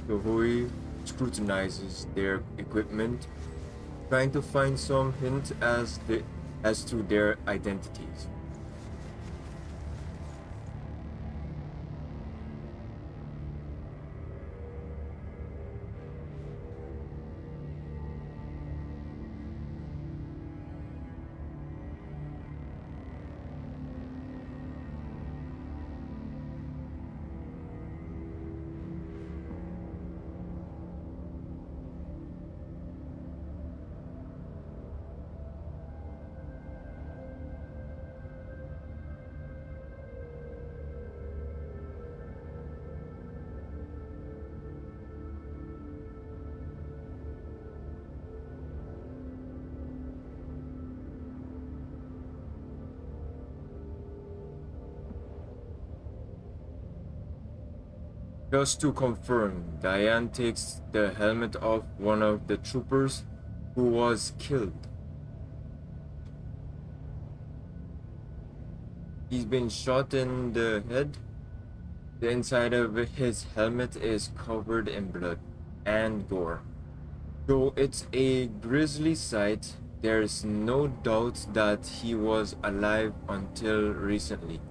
Sohui scrutinizes their equipment, trying to find some hint as to their identities. Just to confirm, Diane takes the helmet off one of the troopers who was killed. He's been shot in the head. The inside of his helmet is covered in blood and gore. Though it's a grisly sight, there's no doubt that he was alive until recently.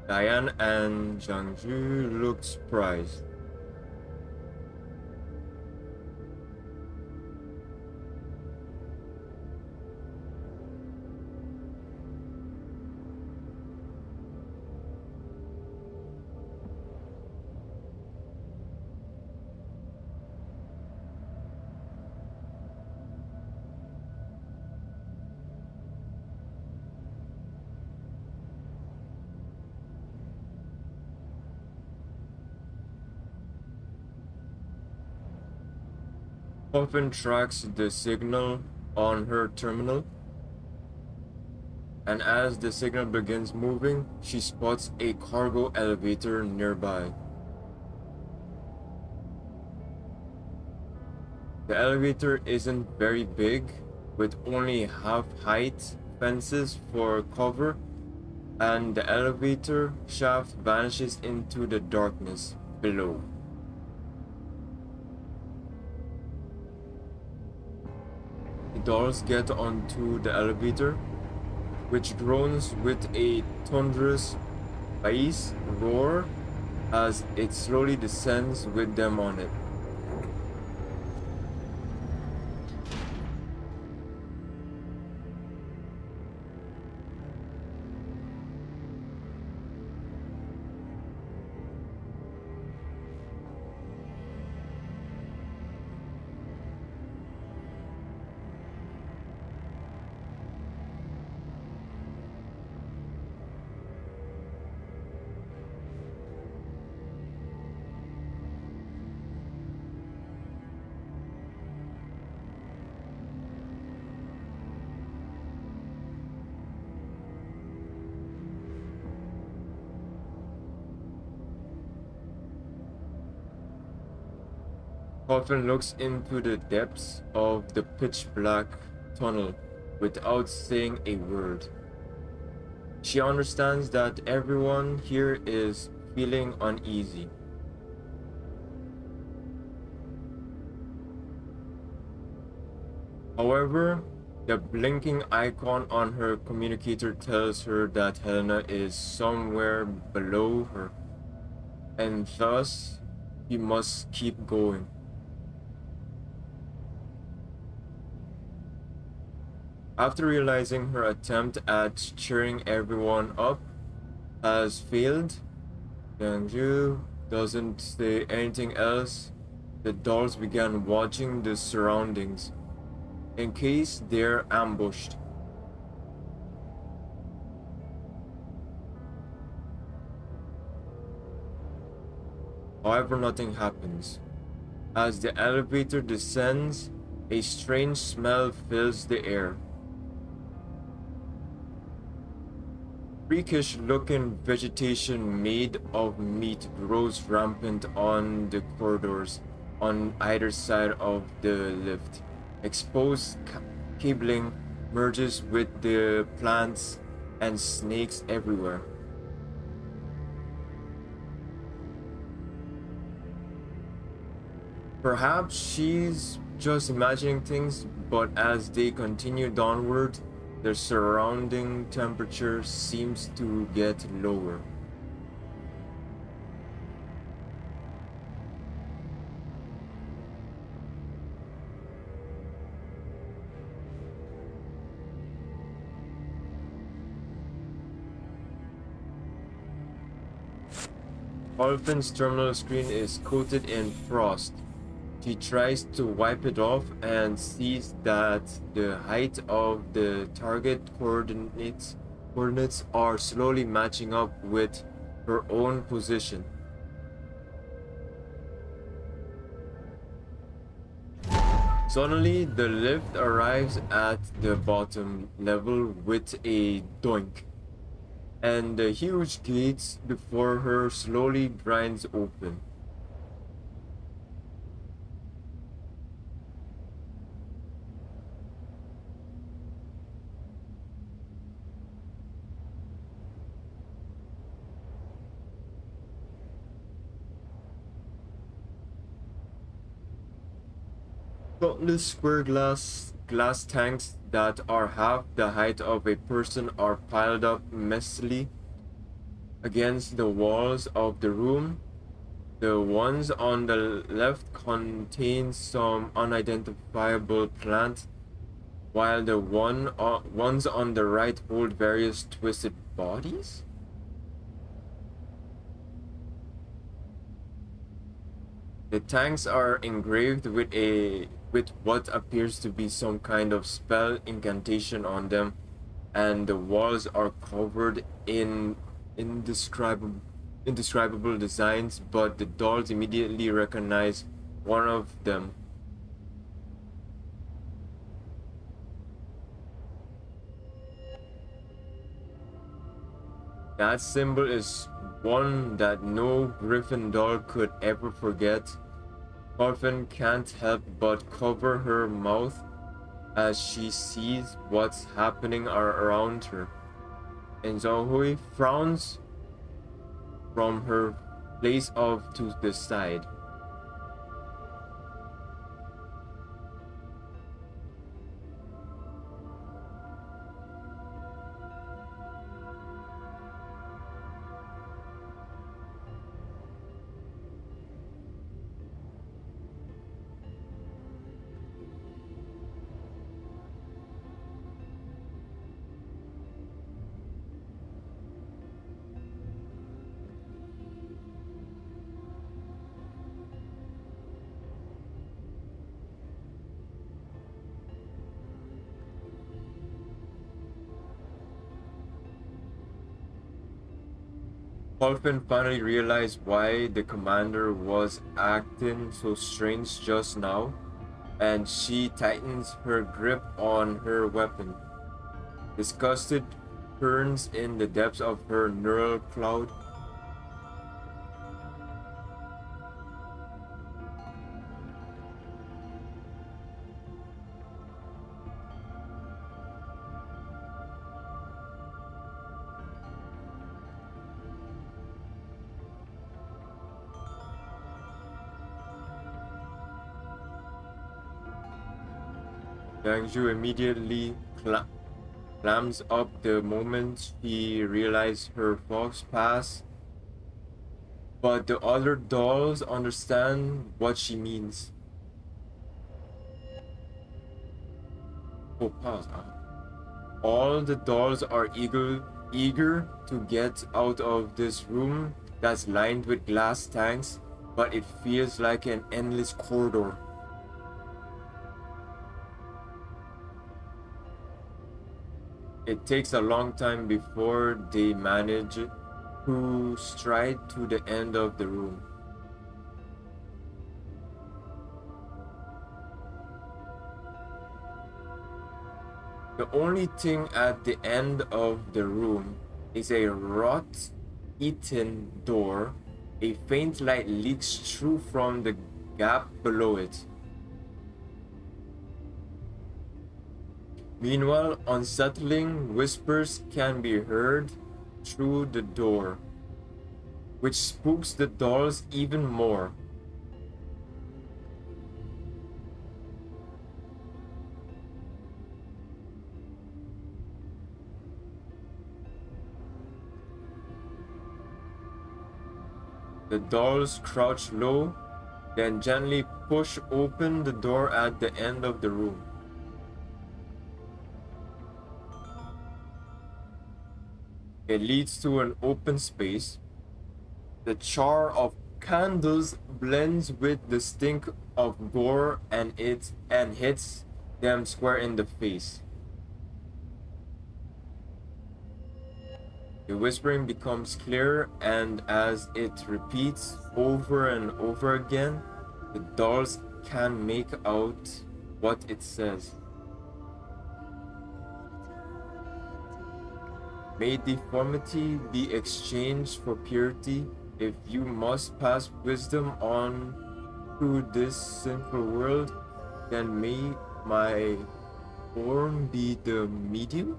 Diane and Jiangju looked surprised. Coffin tracks the signal on her terminal, and as the signal begins moving, she spots a cargo elevator nearby. The elevator isn't very big, with only half-height fences for cover, and the elevator shaft vanishes into the darkness below. The dolls get onto the elevator, which groans with a thunderous bass roar as it slowly descends with them on it. Coffin looks into the depths of the pitch-black tunnel without saying a word. She understands that everyone here is feeling uneasy. However, the blinking icon on her communicator tells her that Helena is somewhere below her, and thus she must keep going. After realizing her attempt at cheering everyone up has failed, Yanju doesn't say anything else. The dolls began watching the surroundings in case they're ambushed. However, nothing happens. As the elevator descends, a strange smell fills the air. Freakish looking vegetation made of meat grows rampant on the corridors on either side of the lift. Exposed cabling merges with the plants and snakes everywhere. Perhaps she's just imagining things, but as they continue downward, the surrounding temperature seems to get lower. Olfin's terminal screen is coated in frost. She tries to wipe it off and sees that the height of the target coordinates are slowly matching up with her own position. Suddenly, the lift arrives at the bottom level with a doink, and the huge gates before her slowly grinds open. Countless square glass tanks that are half the height of a person are piled up messily against the walls of the room. The ones on the left contain some unidentifiable plant, while the ones on the right hold various twisted bodies. The tanks are engraved with what appears to be some kind of spell incantation on them, and the walls are covered in indescribable designs, but the dolls immediately recognize one of them. That symbol is one that no Griffin doll could ever forget. Orphan can't help but cover her mouth as she sees what's happening around her. And Zohui frowns from her place off to the side. Dolphin finally realized why the commander was acting so strange just now, and she tightens her grip on her weapon. Disgusted turns in the depths of her neural cloud. Jiangju immediately clams up the moment she realizes her fox pass, but the other dolls understand what she means. Oh, pause. All the dolls are eager to get out of this room that's lined with glass tanks, but it feels like an endless corridor. It takes a long time before they manage to stride to the end of the room. The only thing at the end of the room is a rot-eaten door. A faint light leaks through from the gap below it. Meanwhile, unsettling whispers can be heard through the door, which spooks the dolls even more. The dolls crouch low, then gently push open the door at the end of the room. It leads to an open space. The char of candles blends with the stink of gore and hits them square in the face. The whispering becomes clearer, and as it repeats over and over again, the dolls can make out what it says. May deformity be exchanged for purity. If you must pass wisdom on to this sinful world, then may my form be the medium.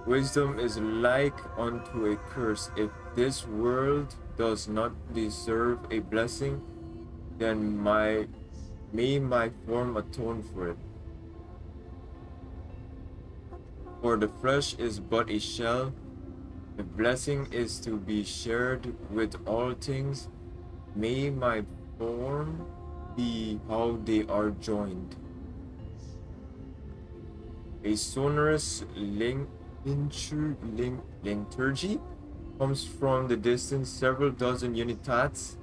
Wisdom is like unto a curse. If this world does not deserve a blessing, then may my form atone for it. For the flesh is but a shell. The blessing is to be shared with all things. May my form be how they are joined. A sonorous liturgy comes from the distance. Several dozen unitats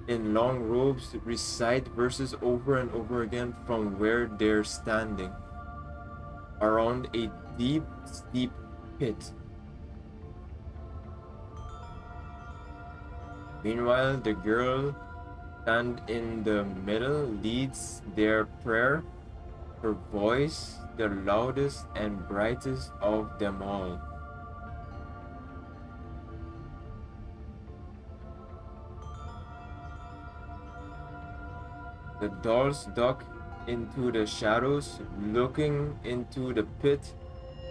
in long robes recite verses over and over again from where they're standing around a deep, steep pit. Meanwhile, the girl stand in the middle leads their prayer, her voice the loudest and brightest of them all. The dolls duck into the shadows, looking into the pit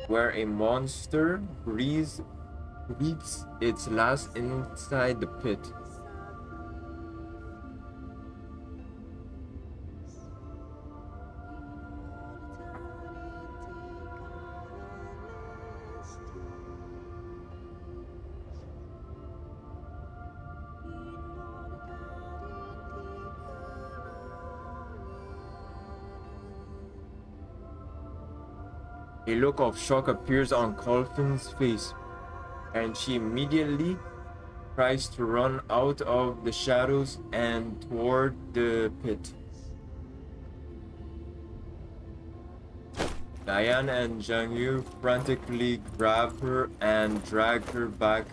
where a monster breathes its last inside the pit. A look of shock appears on Colfin's face, and she immediately tries to run out of the shadows and toward the pit. Diane and Zhang Yu frantically grab her and drag her back.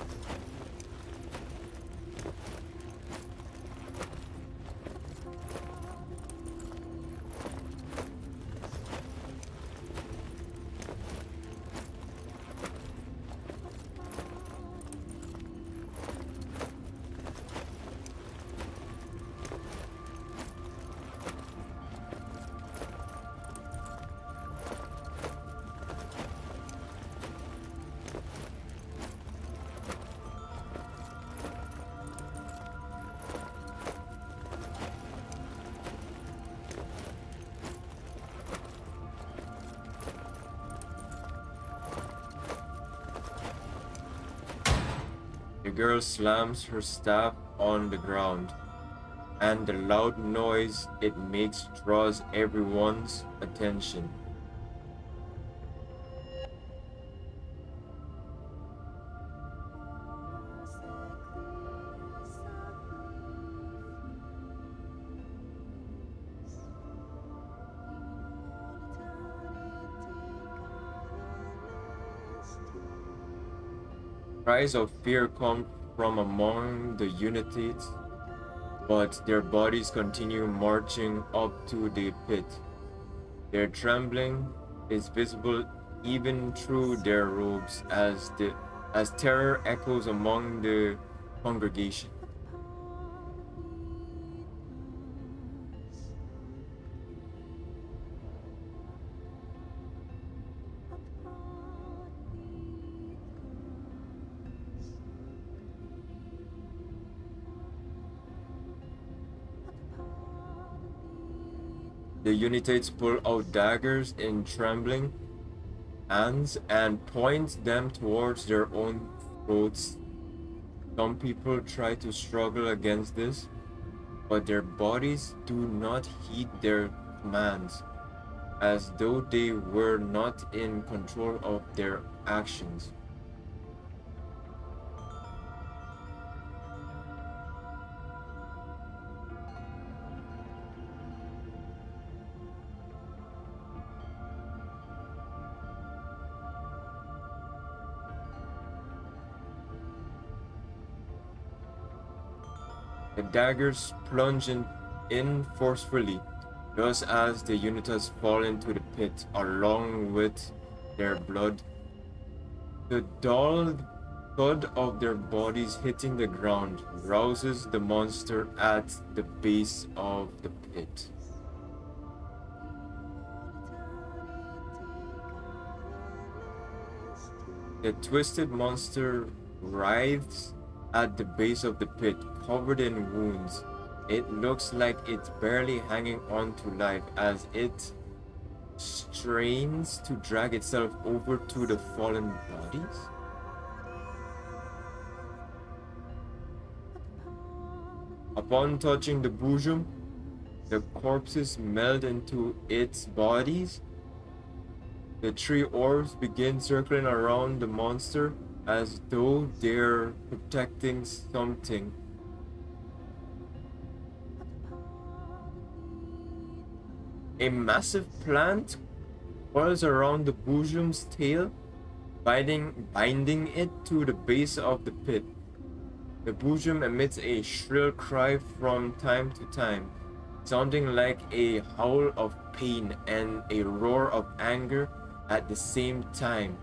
girl slams her staff on the ground, and the loud noise it makes draws everyone's attention. Cries of fear come from among the Unites, but their bodies continue marching up to the pit. Their trembling is visible even through their robes as terror echoes among the congregation. The Unites pull out daggers in trembling hands and point them towards their own throats. Some people try to struggle against this, but their bodies do not heed their commands, as though they were not in control of their actions. The daggers plunge in forcefully, just as the Unitas fall into the pit along with their blood. The dull thud of their bodies hitting the ground rouses the monster at the base of the pit. The twisted monster writhes at the base of the pit, covered in wounds. It looks like it's barely hanging on to life as it strains to drag itself over to the fallen bodies. Upon touching the bosom, the corpses meld into its bodies. The three orbs begin circling around the monster as though they're protecting something. A massive plant coils around the bosom's tail, binding it to the base of the pit. The bosom emits a shrill cry from time to time, sounding like a howl of pain and a roar of anger at the same time.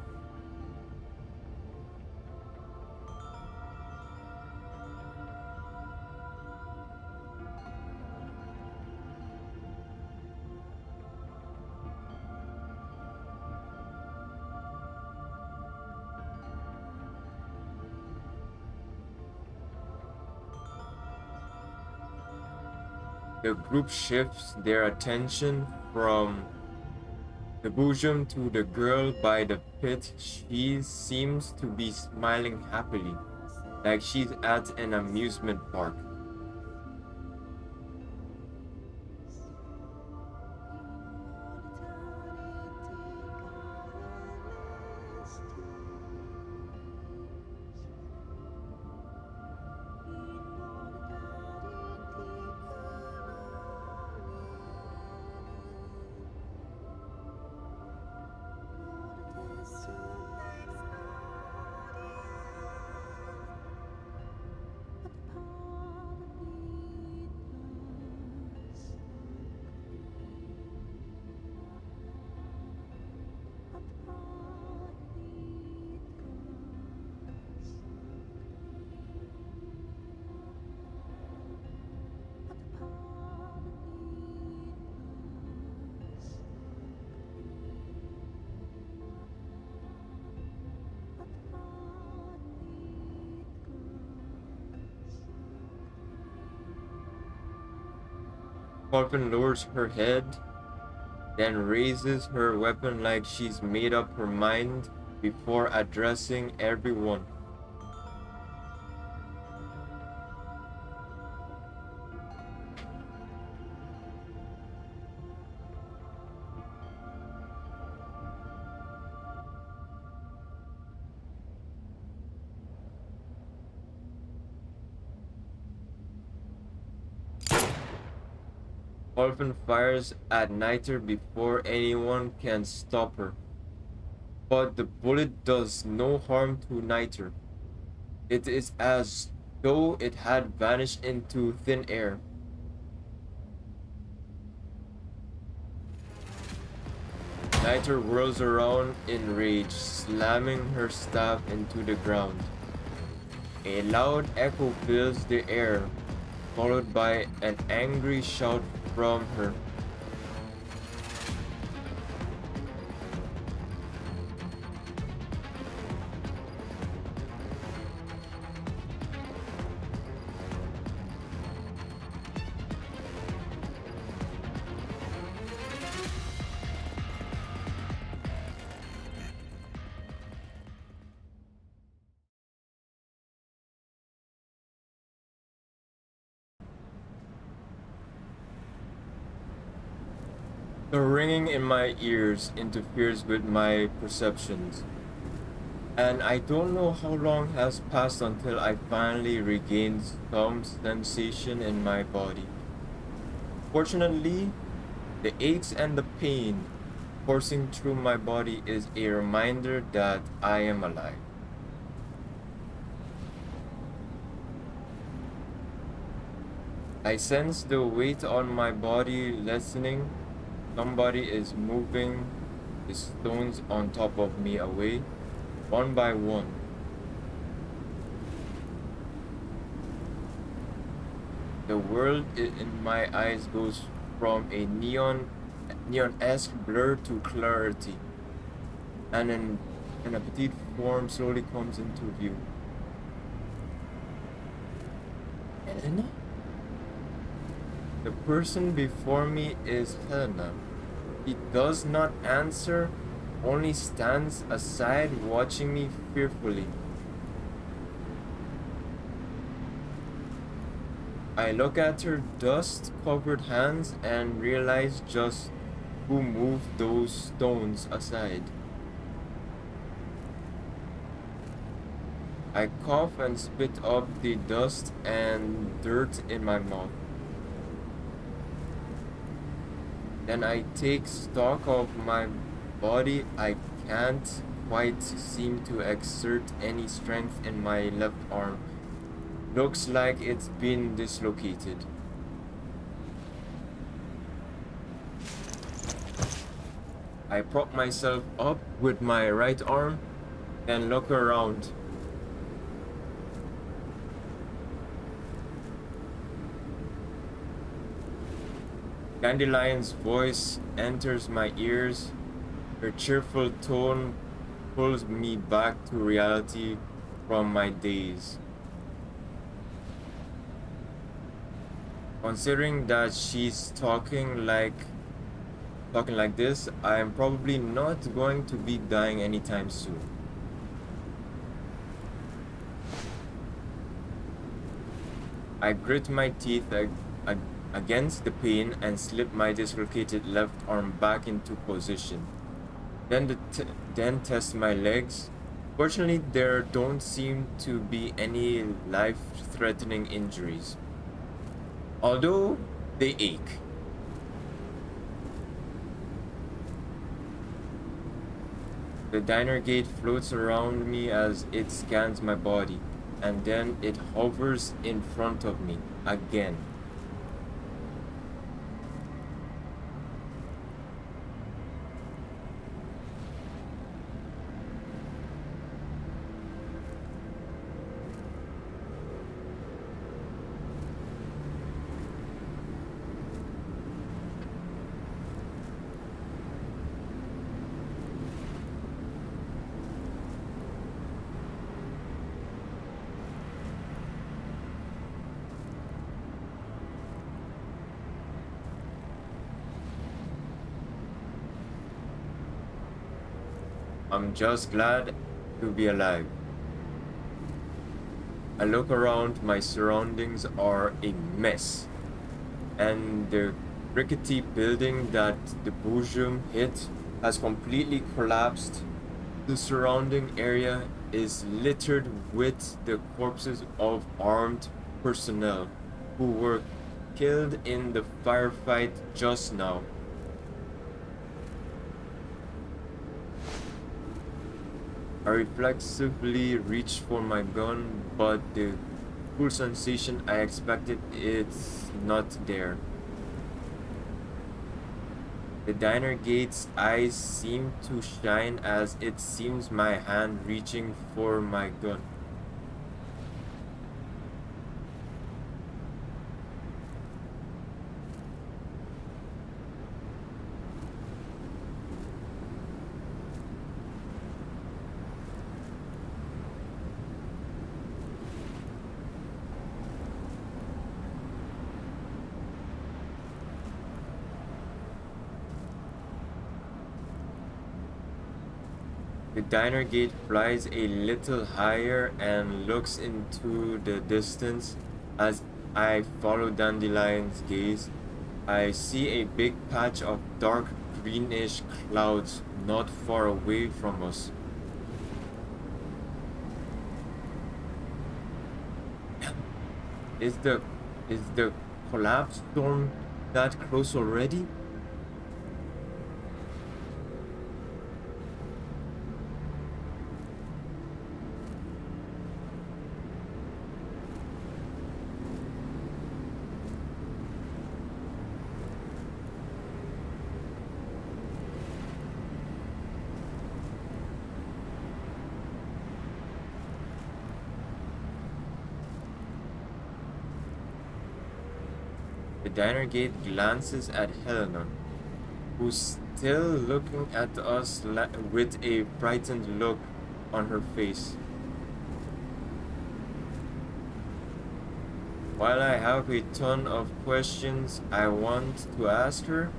The group shifts their attention from the bosom to the girl by the pit. She seems to be smiling happily, like she's at an amusement park. Scorpion lowers her head, then raises her weapon like she's made up her mind before addressing everyone. often fires at Niter before anyone can stop her. But the bullet does no harm to Niter. It is as though it had vanished into thin air. Niter whirls around in rage, slamming her staff into the ground. A loud echo fills the air, followed by an angry shout from her. The ringing in my ears interferes with my perceptions, and I don't know how long has passed until I finally regain some sensation in my body. Fortunately, the aches and the pain coursing through my body is a reminder that I am alive. I sense the weight on my body lessening. Somebody is moving the stones on top of me away, one by one. The world in my eyes goes from a neon-esque blur to clarity, and a petite form slowly comes into view. Helena? The person before me is Helena. He does not answer, only stands aside watching me fearfully. I look at her dust-covered hands and realize just who moved those stones aside. I cough and spit up the dust and dirt in my mouth. Then I take stock of my body. I can't quite seem to exert any strength in my left arm. Looks like it's been dislocated. I prop myself up with my right arm and look around. Dandelion's voice enters my ears. Her cheerful tone pulls me back to reality from my daze. Considering that she's talking like this, I am probably not going to be dying anytime soon. I grit my teeth against the pain and slip my dislocated left arm back into position. Then test my legs. Fortunately, there don't seem to be any life-threatening injuries, although they ache. The diner gate floats around me as it scans my body, and then it hovers in front of me again. I'm just glad to be alive. I look around, my surroundings are a mess, and the rickety building that the boom hit has completely collapsed. The surrounding area is littered with the corpses of armed personnel who were killed in the firefight just now. I reflexively reach for my gun, but the cool sensation I expected is not there. The diner gate's eyes seem to shine as it seems my hand reaching for my gun. The diner gate flies a little higher and looks into the distance. As I follow Dandelion's gaze, I see a big patch of dark greenish clouds not far away from us. Is the collapse storm that close already? The diner gate glances at Helena, who's still looking at us with a frightened look on her face. While I have a ton of questions I want to ask her,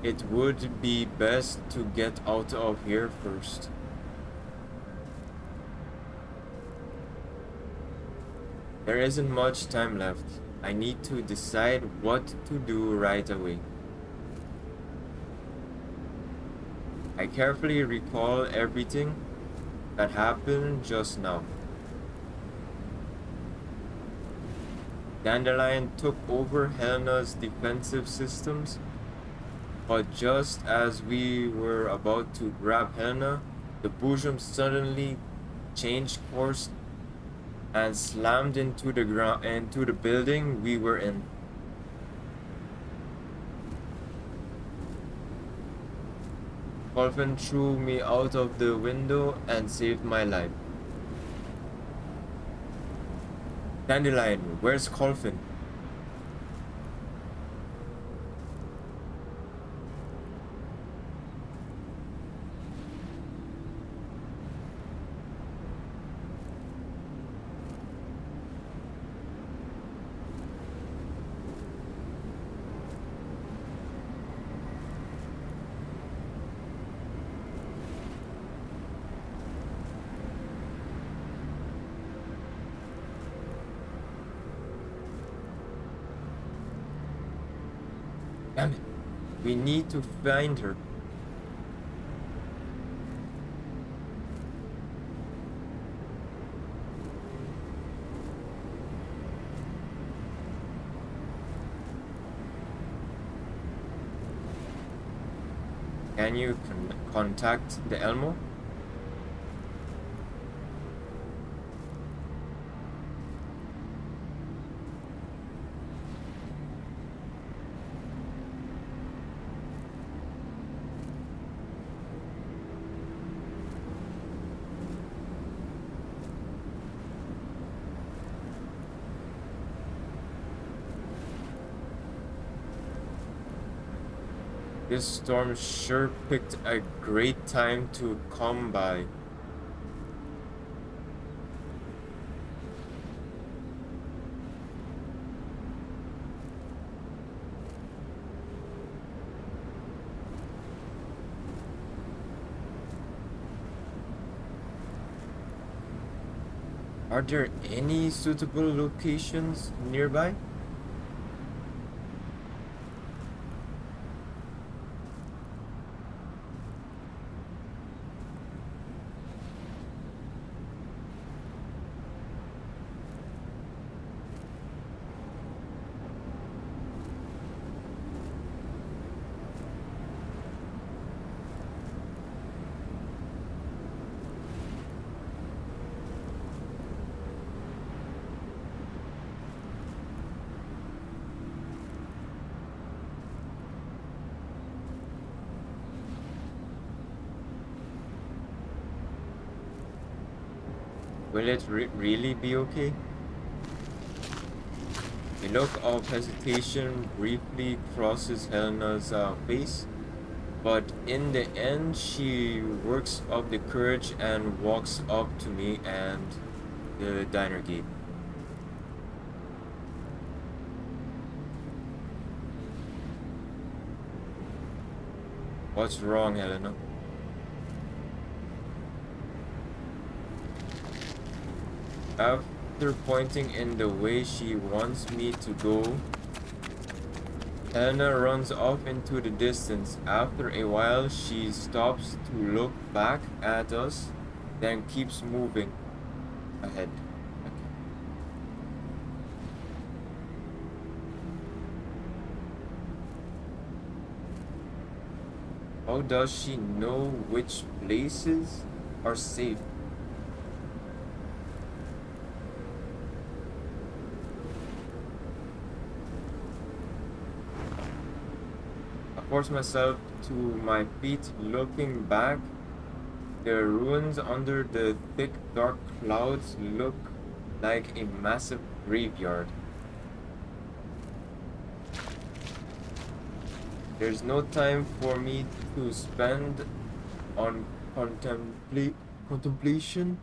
it would be best to get out of here first. There isn't much time left. I need to decide what to do right away. I carefully recall everything that happened just now. Dandelion took over Helena's defensive systems, but just as we were about to grab Helena, the Boojum suddenly changed course and slammed into the building we were in. Colvin threw me out of the window and saved my life. Dandelion, where's Colvin? Damn it. We need to find her. Can you contact the Elmo? This storm sure picked a great time to come by. Are there any suitable locations nearby? Will it really be okay? A look of hesitation briefly crosses Helena's face, but in the end, she works up the courage and walks up to me and the diner gate. What's wrong, Helena? After pointing in the way she wants me to go, Helena runs off into the distance. After a while, she stops to look back at us, then keeps moving ahead. How does she know which places are safe? I force myself to my feet, looking back. The ruins under the thick, dark clouds look like a massive graveyard. There's no time for me to spend on contemplation.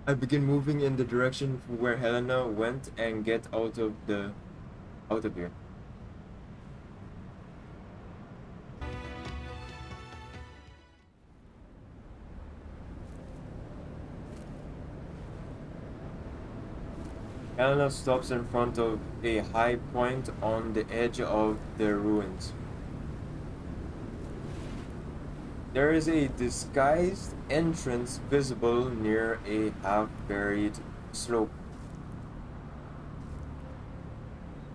I begin moving in the direction where Helena went and get out of here. Helena stops in front of a high point on the edge of the ruins. There is a disguised entrance visible near a half-buried slope.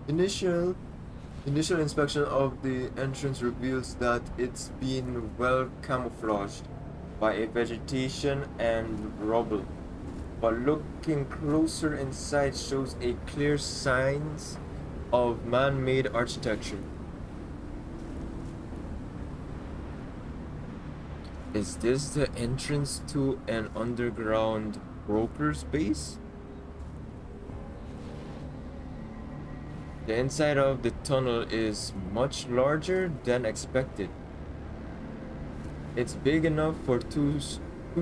Initial inspection of the entrance reveals that it's been well camouflaged by a vegetation and rubble, but looking closer inside shows a clear signs of man-made architecture. Is this the entrance to an underground broker's base? The inside of the tunnel is much larger than expected. It's big enough for two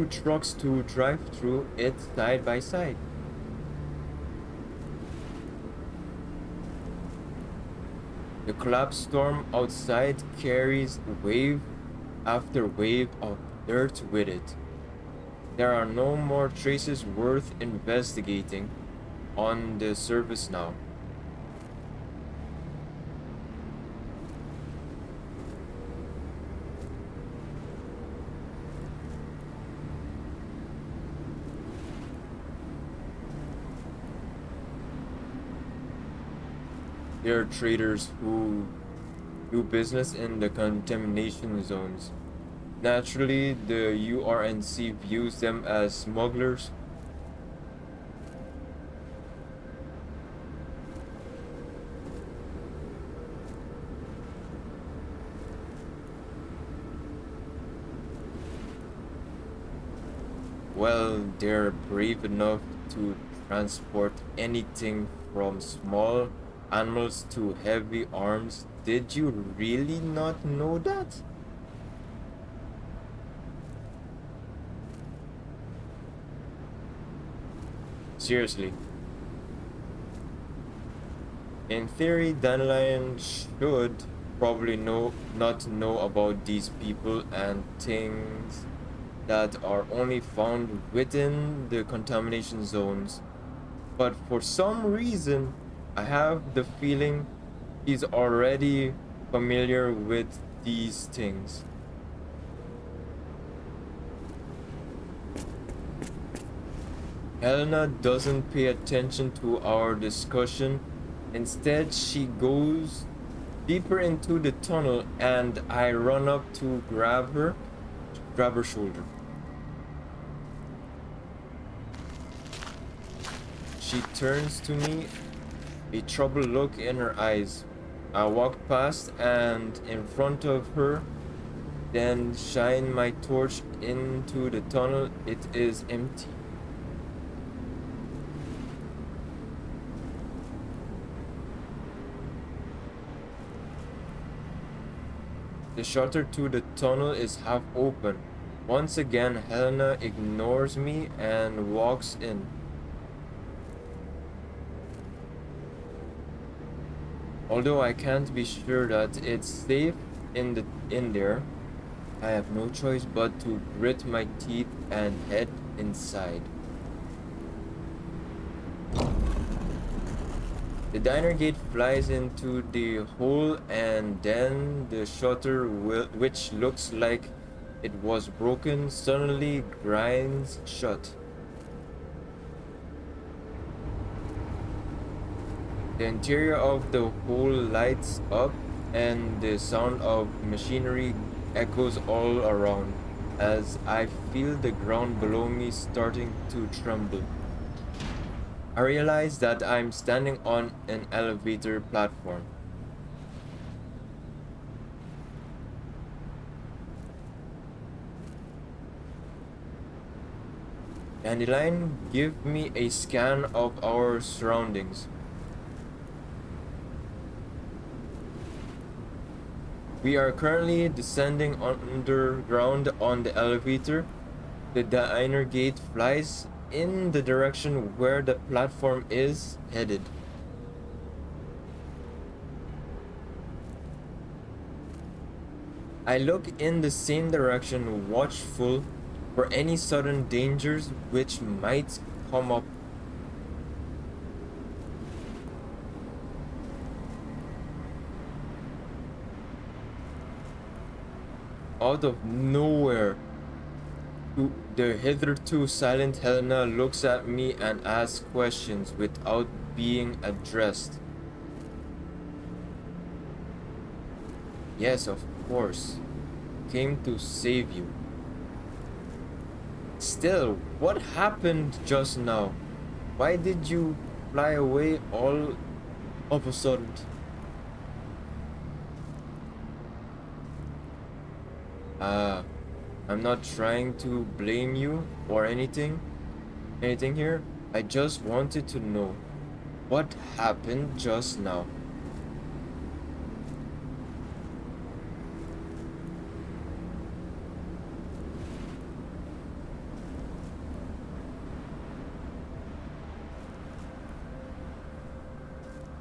trucks to drive through it side by side. The collapsed storm outside carries wave after wave of dirt with it. There are no more traces worth investigating on the surface now. There are traders who do business in the contamination zones. Naturally, the URNC views them as smugglers. Well, they're brave enough to transport anything from small animals to heavy arms. Did you really not know that? Seriously. In theory, Dandelion should probably not know about these people and things that are only found within the contamination zones. But for some reason, I have the feeling he's already familiar with these things. Helena doesn't pay attention to our discussion. Instead, she goes deeper into the tunnel and I run up to grab her shoulder. She turns to me, a troubled look in her eyes. I walk past and in front of her, then shine my torch into the tunnel. It is empty. The shutter to the tunnel is half open. Once again, Helena ignores me and walks in. Although I can't be sure that it's safe in there, I have no choice but to grit my teeth and head inside. The diner gate flies into the hole and then the shutter, which looks like it was broken, suddenly grinds shut. The interior of the hole lights up and the sound of machinery echoes all around as I feel the ground below me starting to tremble. I realize that I'm standing on an elevator platform. Dandelion, give me a scan of our surroundings. We are currently descending underground on the elevator. The diner gate flies in the direction where the platform is headed. I look in the same direction, watchful for any sudden dangers which might come up. Out of nowhere, the hitherto silent Helena looks at me and asks questions without being addressed. Yes, of course. Came to save you. Still, what happened just now? Why did you fly away all of a sudden? Ah, I'm not trying to blame you or anything here. I just wanted to know what happened just now.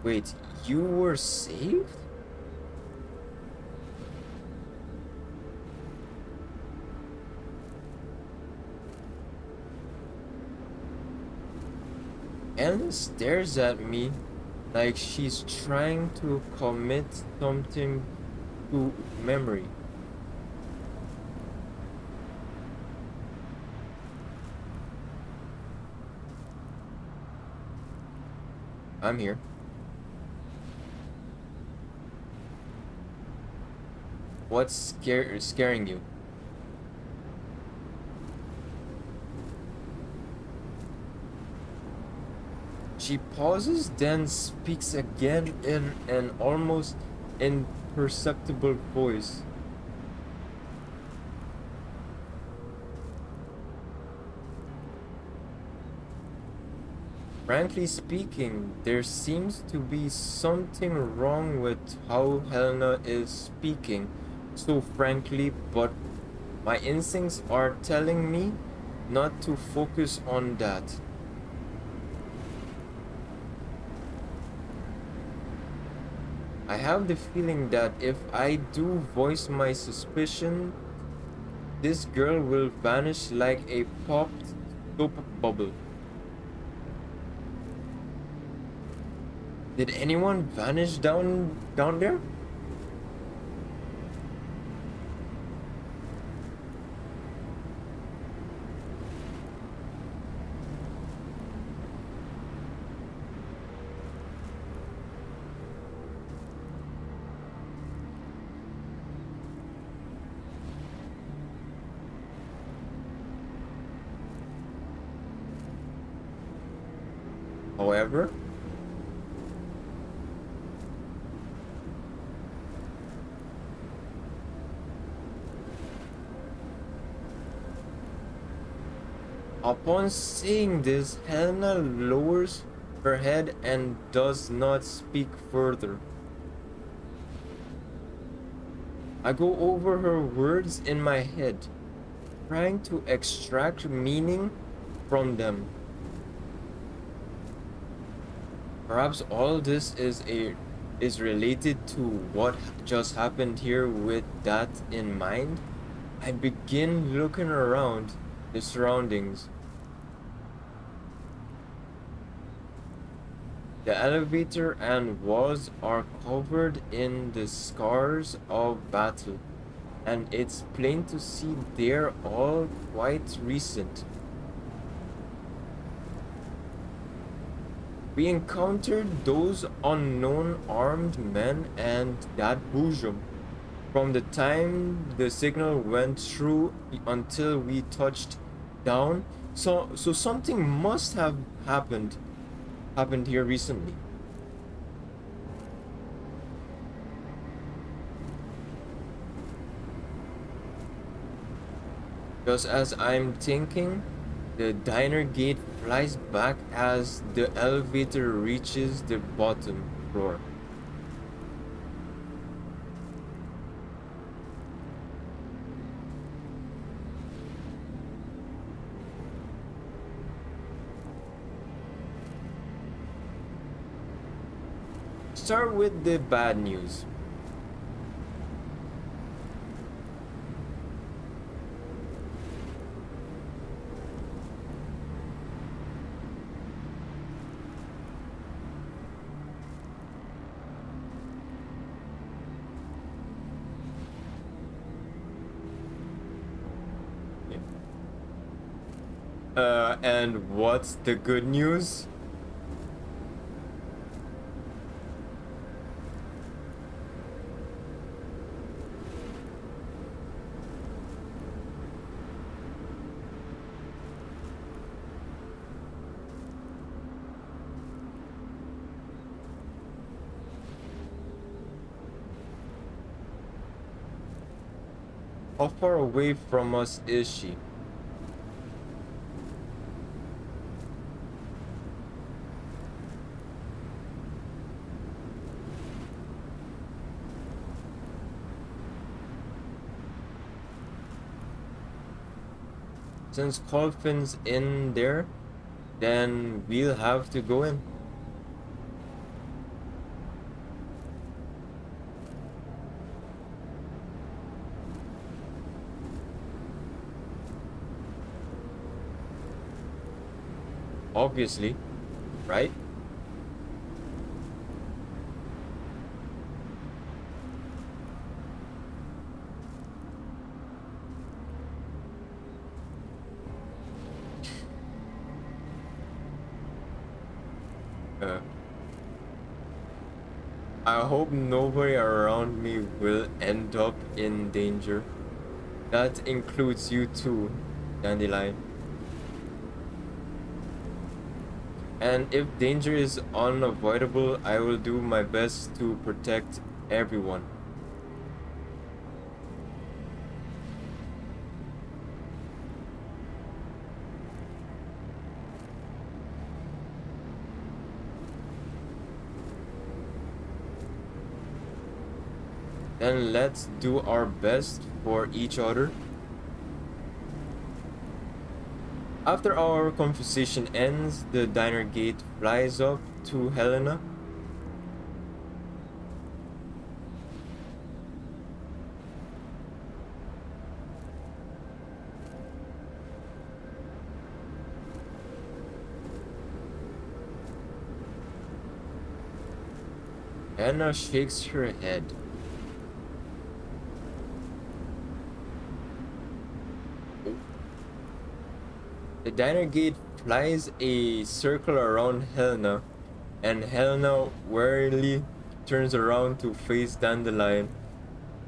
Wait, you were saved? Ellen stares at me like she's trying to commit something to memory. I'm here. What's scaring you? She pauses, then speaks again in an almost imperceptible voice. Frankly speaking, there seems to be something wrong with how Helena is speaking so frankly, but my instincts are telling me not to focus on that. I have the feeling that if I do voice my suspicion, this girl will vanish like a popped soap bubble. Did anyone vanish down there? However, upon saying this, Helena lowers her head and does not speak further. I go over her words in my head, trying to extract meaning from them. Perhaps all this is related to what just happened here with that in mind. I begin looking around the surroundings. The elevator and walls are covered in the scars of battle, and it's plain to see they're all quite recent. We encountered those unknown armed men and that bosom from the time the signal went through until we touched down. So something must have happened here recently. Just as I'm thinking, the diner gate flies back as the elevator reaches the bottom floor. Start with the bad news. And what's the good news? How far away from us is she? Since Colfin's in there, then we'll have to go in. Obviously, right? Uh, I hope nobody around me will end up in danger. That includes you too, Dandelion. And if danger is unavoidable, I will do my best to protect everyone. Then let's do our best for each other. After our conversation ends, the diner gate flies up to Helena. Helena shakes her head. The diner gate flies a circle around Helena, and Helena warily turns around to face Dandelion.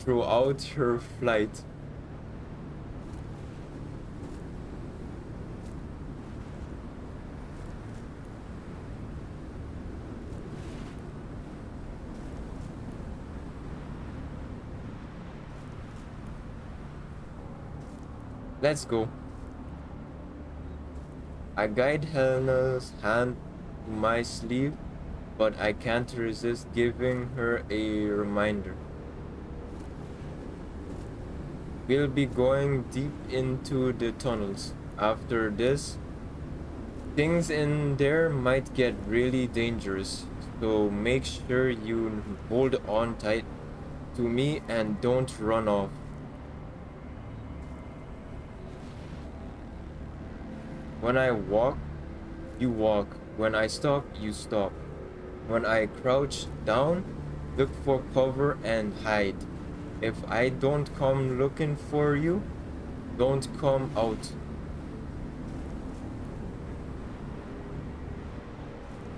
Throughout her flight, let's go. I guide Helena's hand to my sleeve, but I can't resist giving her a reminder. We'll be going deep into the tunnels. After this, things in there might get really dangerous, so make sure you hold on tight to me and don't run off. When I walk, you walk. When I stop, you stop. When I crouch down, look for cover and hide. If I don't come looking for you, don't come out.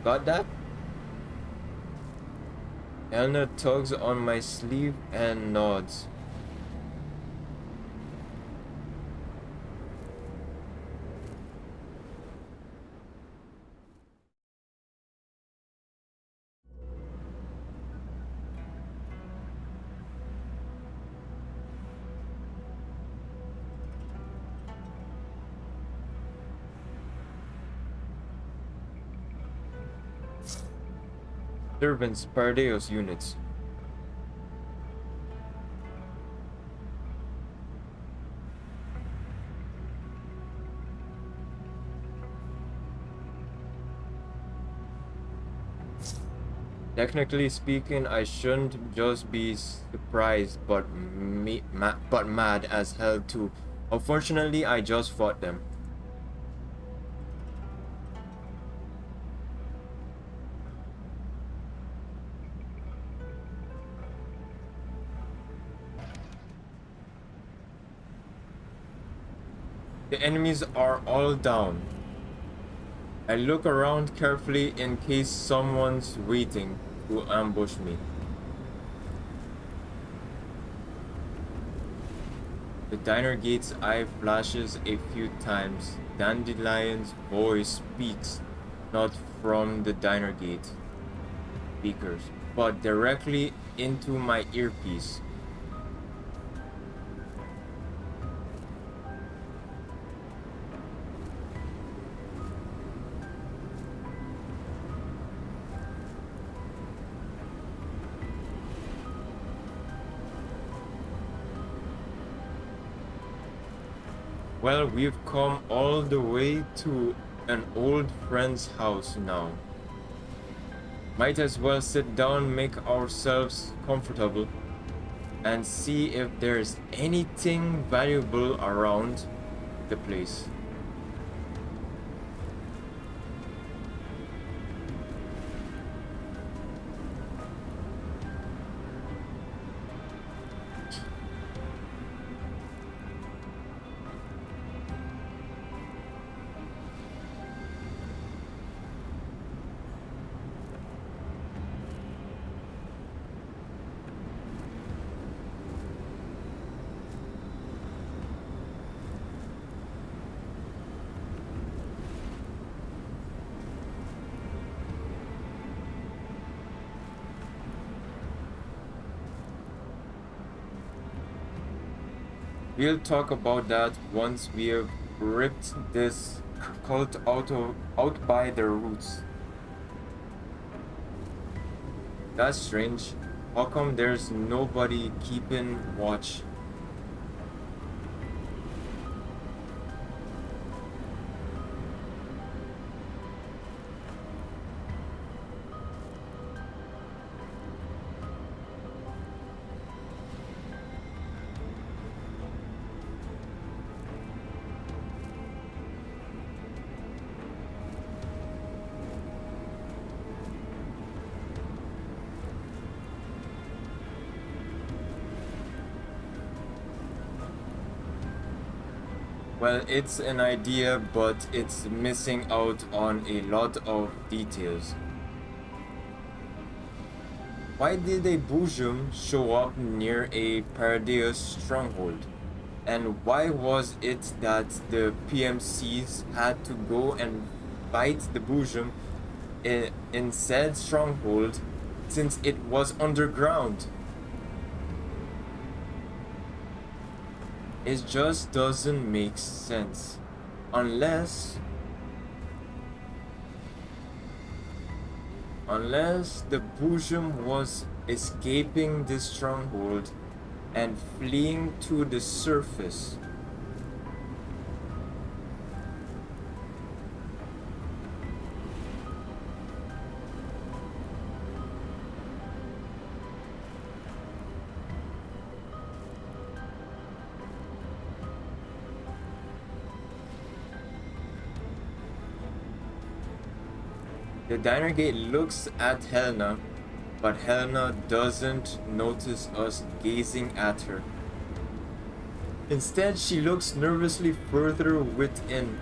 Got that? Elna tugs on my sleeve and nods. Servants, Pardeos units. Technically speaking, I shouldn't just be surprised, but mad as hell too. Unfortunately, I just fought them. The enemies are all down. I look around carefully in case someone's waiting to ambush me. The diner gate's eye flashes a few times. Dandelion's voice speaks, not from the diner gate speakers, but directly into my earpiece. Well, we've come all the way to an old friend's house now. Might as well sit down, make ourselves comfortable, and see if there's anything valuable around the place. We'll talk about that once we have ripped this cult out by the roots. That's strange. How come there's nobody keeping watch? Well, it's an idea, but it's missing out on a lot of details. Why did a Boojum show up near a Paradeus stronghold? And why was it that the PMCs had to go and fight the Boojum in said stronghold since it was underground? It just doesn't make sense. Unless the Boojum was escaping this stronghold and fleeing to the surface. The diner gate looks at Helena, but Helena doesn't notice us gazing at her. Instead, she looks nervously further within.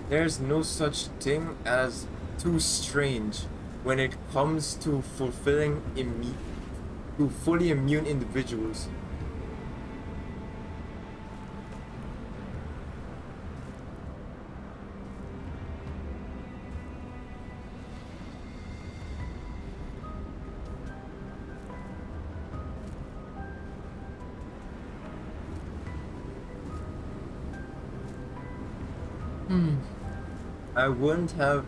There's no such thing as too strange when it comes to fully immune individuals. I wouldn't have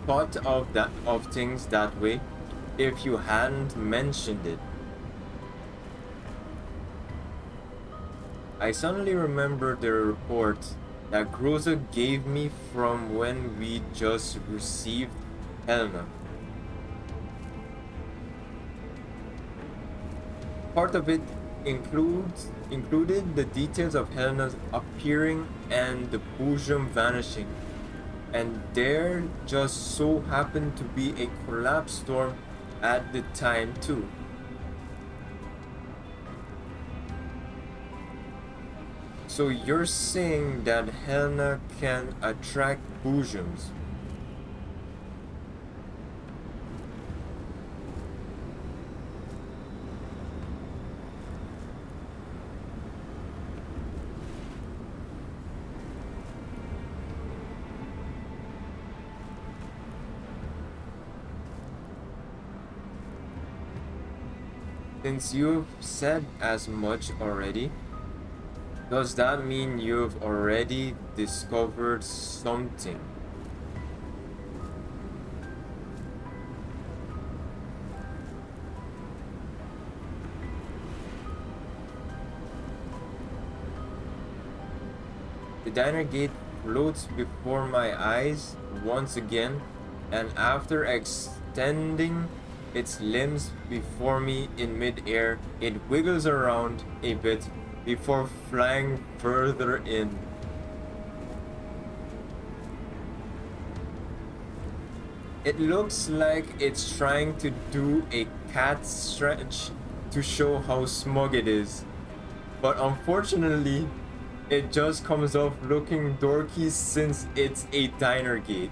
thought of things that way if you hadn't mentioned it. I suddenly remembered the report that Groza gave me from when we just received Helena. Part of it included the details of Helena's appearing and the Boojum vanishing. And there just so happened to be a collapse storm at the time too. So you're saying that Helena can attract Boojums? Since you've said as much already, does that mean you've already discovered something? The diner gate floats before my eyes once again, and after extending its limbs before me in mid-air, it wiggles around a bit before flying further in. It looks like it's trying to do a cat stretch to show how smug it is, but unfortunately, it just comes off looking dorky since it's a diner gate.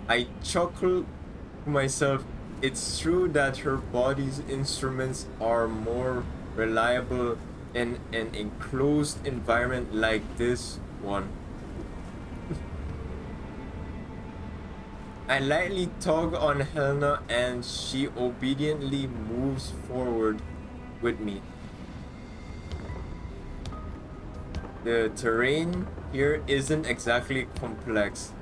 I chuckle to myself. It's true that her body's instruments are more reliable in an enclosed environment like this one. I lightly tug on Helena and she obediently moves forward with me. The terrain here isn't exactly complex.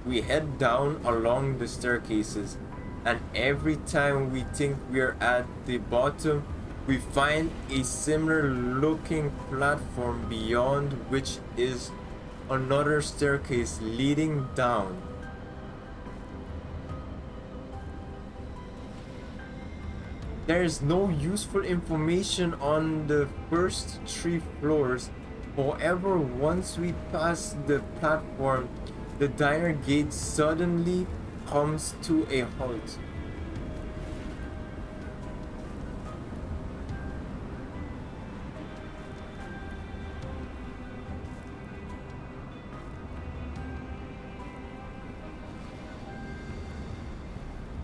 We head down along the staircases, and every time we think we're at the bottom, we find a similar looking platform beyond which is another staircase leading down. There's no useful information on the first 3 floors. However, once we pass the platform, the diner gate suddenly comes to a halt.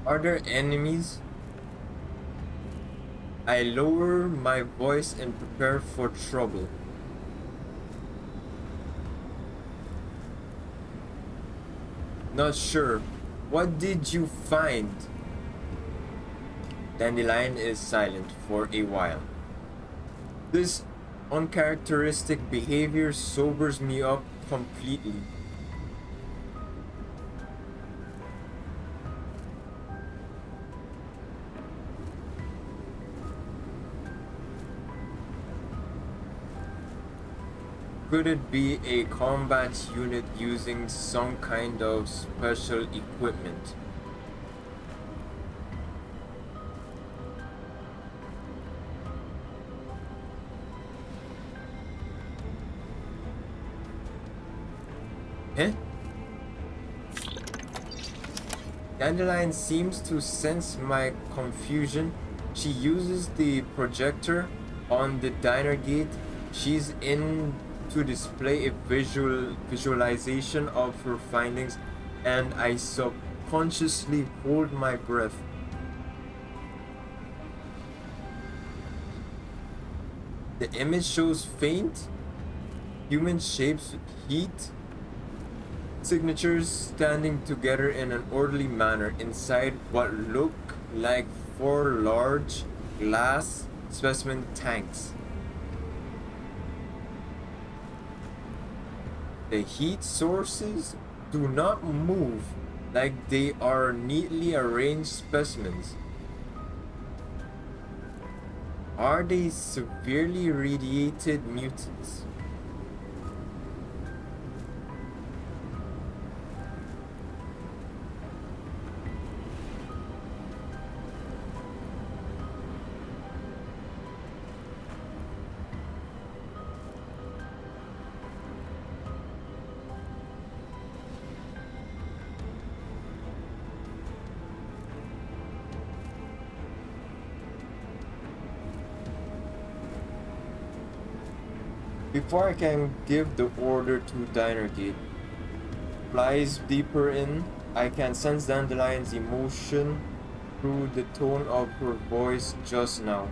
Are there enemies? I lower my voice and prepare for trouble. Not sure. What did you find? Dandelion is silent for a while. This uncharacteristic behavior sobers me up completely. Could it be a combat unit using some kind of special equipment? Eh? Dandelion seems to sense my confusion. She uses the projector on the diner gate she's in to display a visualization of her findings, and I subconsciously hold my breath. The image shows faint human shapes, heat signatures standing together in an orderly manner inside what look like 4 large glass specimen tanks. The heat sources do not move like they are neatly arranged specimens. Are they severely radiated mutants? Before I can give the order to Dinergate flies deeper in, I can sense Dandelion's emotion through the tone of her voice just now.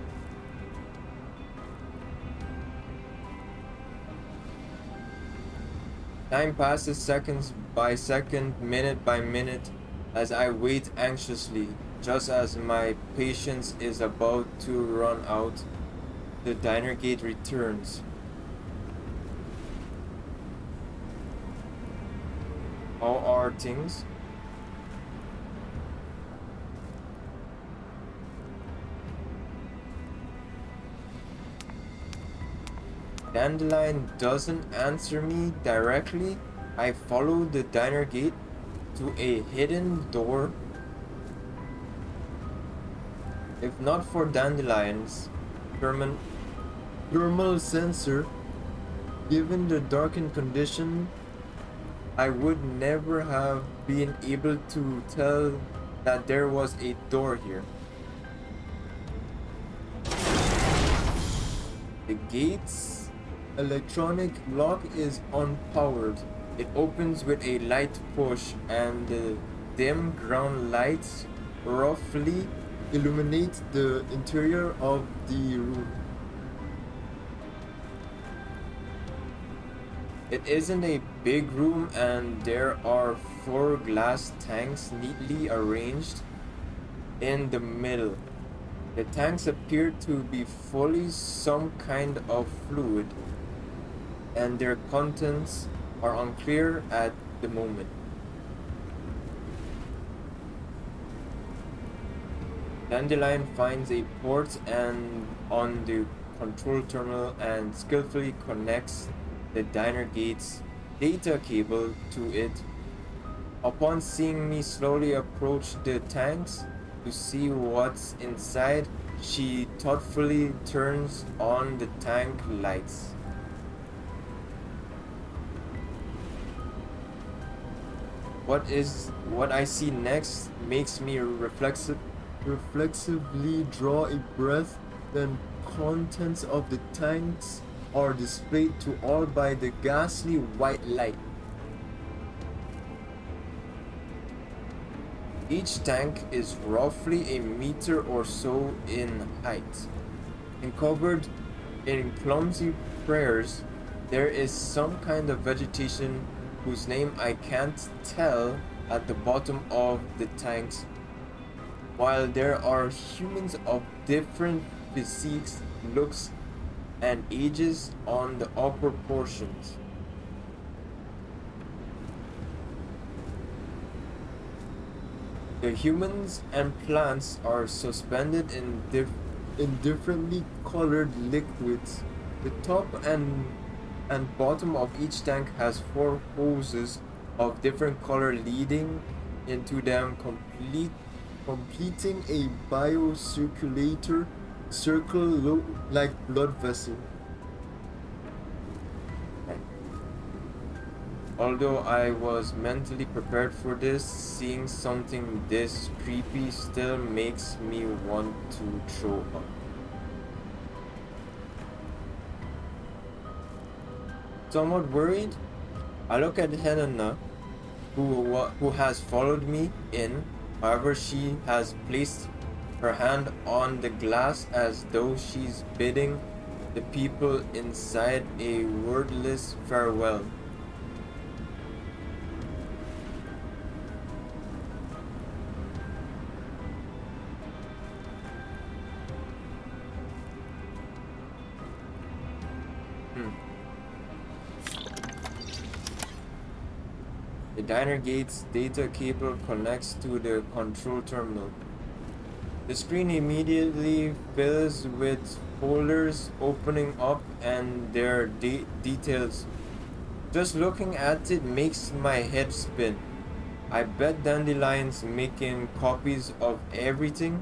Time passes seconds by second, minute by minute, as I wait anxiously. Just as my patience is about to run out, the Dinergate returns. How are things? Dandelion doesn't answer me directly. I follow the diner gate to a hidden door. If not for Dandelion's thermal sensor, given the darkened condition, I would never have been able to tell that there was a door here. The gate's electronic lock is unpowered. It opens with a light push, and the dim ground lights roughly illuminate the interior of the room. It isn't a big room, and there are 4 glass tanks neatly arranged in the middle. The tanks appear to be fully some kind of fluid, and their contents are unclear at the moment. Dandelion finds a port and on the control terminal and skillfully connects the diner gate's data cable to it. Upon seeing me slowly approach the tanks to see what's inside, she thoughtfully turns on the tank lights. What I see next makes me reflexively draw a breath. Then contents of the tanks are displayed to all by the ghastly white light. Each tank is roughly a meter or so in height, and covered in clumsy prayers. There is some kind of vegetation whose name I can't tell at the bottom of the tanks, while there are humans of different physiques, looks, and ages on the upper portions. The humans and plants are suspended in differently colored liquids. The top and bottom of each tank has 4 hoses of different color leading into them, completing a biocirculator circle like blood vessel. Although I was mentally prepared for this, seeing something this creepy still makes me want to throw up. Somewhat worried, I look at Helena, who has followed me in. However, she has placed her hand on the glass as though she's bidding the people inside a wordless farewell. The diner gate's data cable connects to the control terminal. The screen immediately fills with folders opening up and their details. Just looking at it makes my head spin. I bet Dandelion's making copies of everything.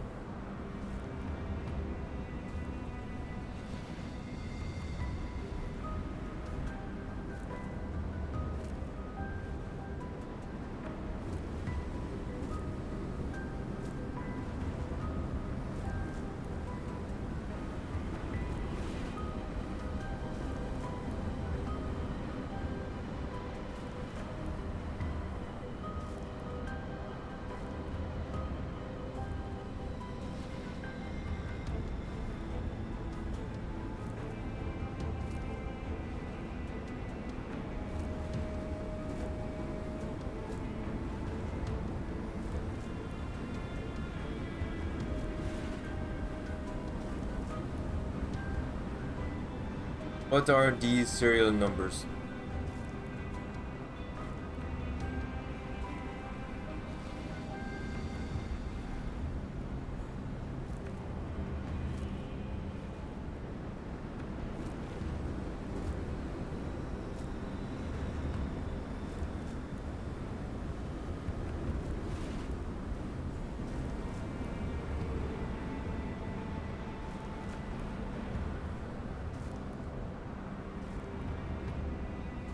What are these serial numbers?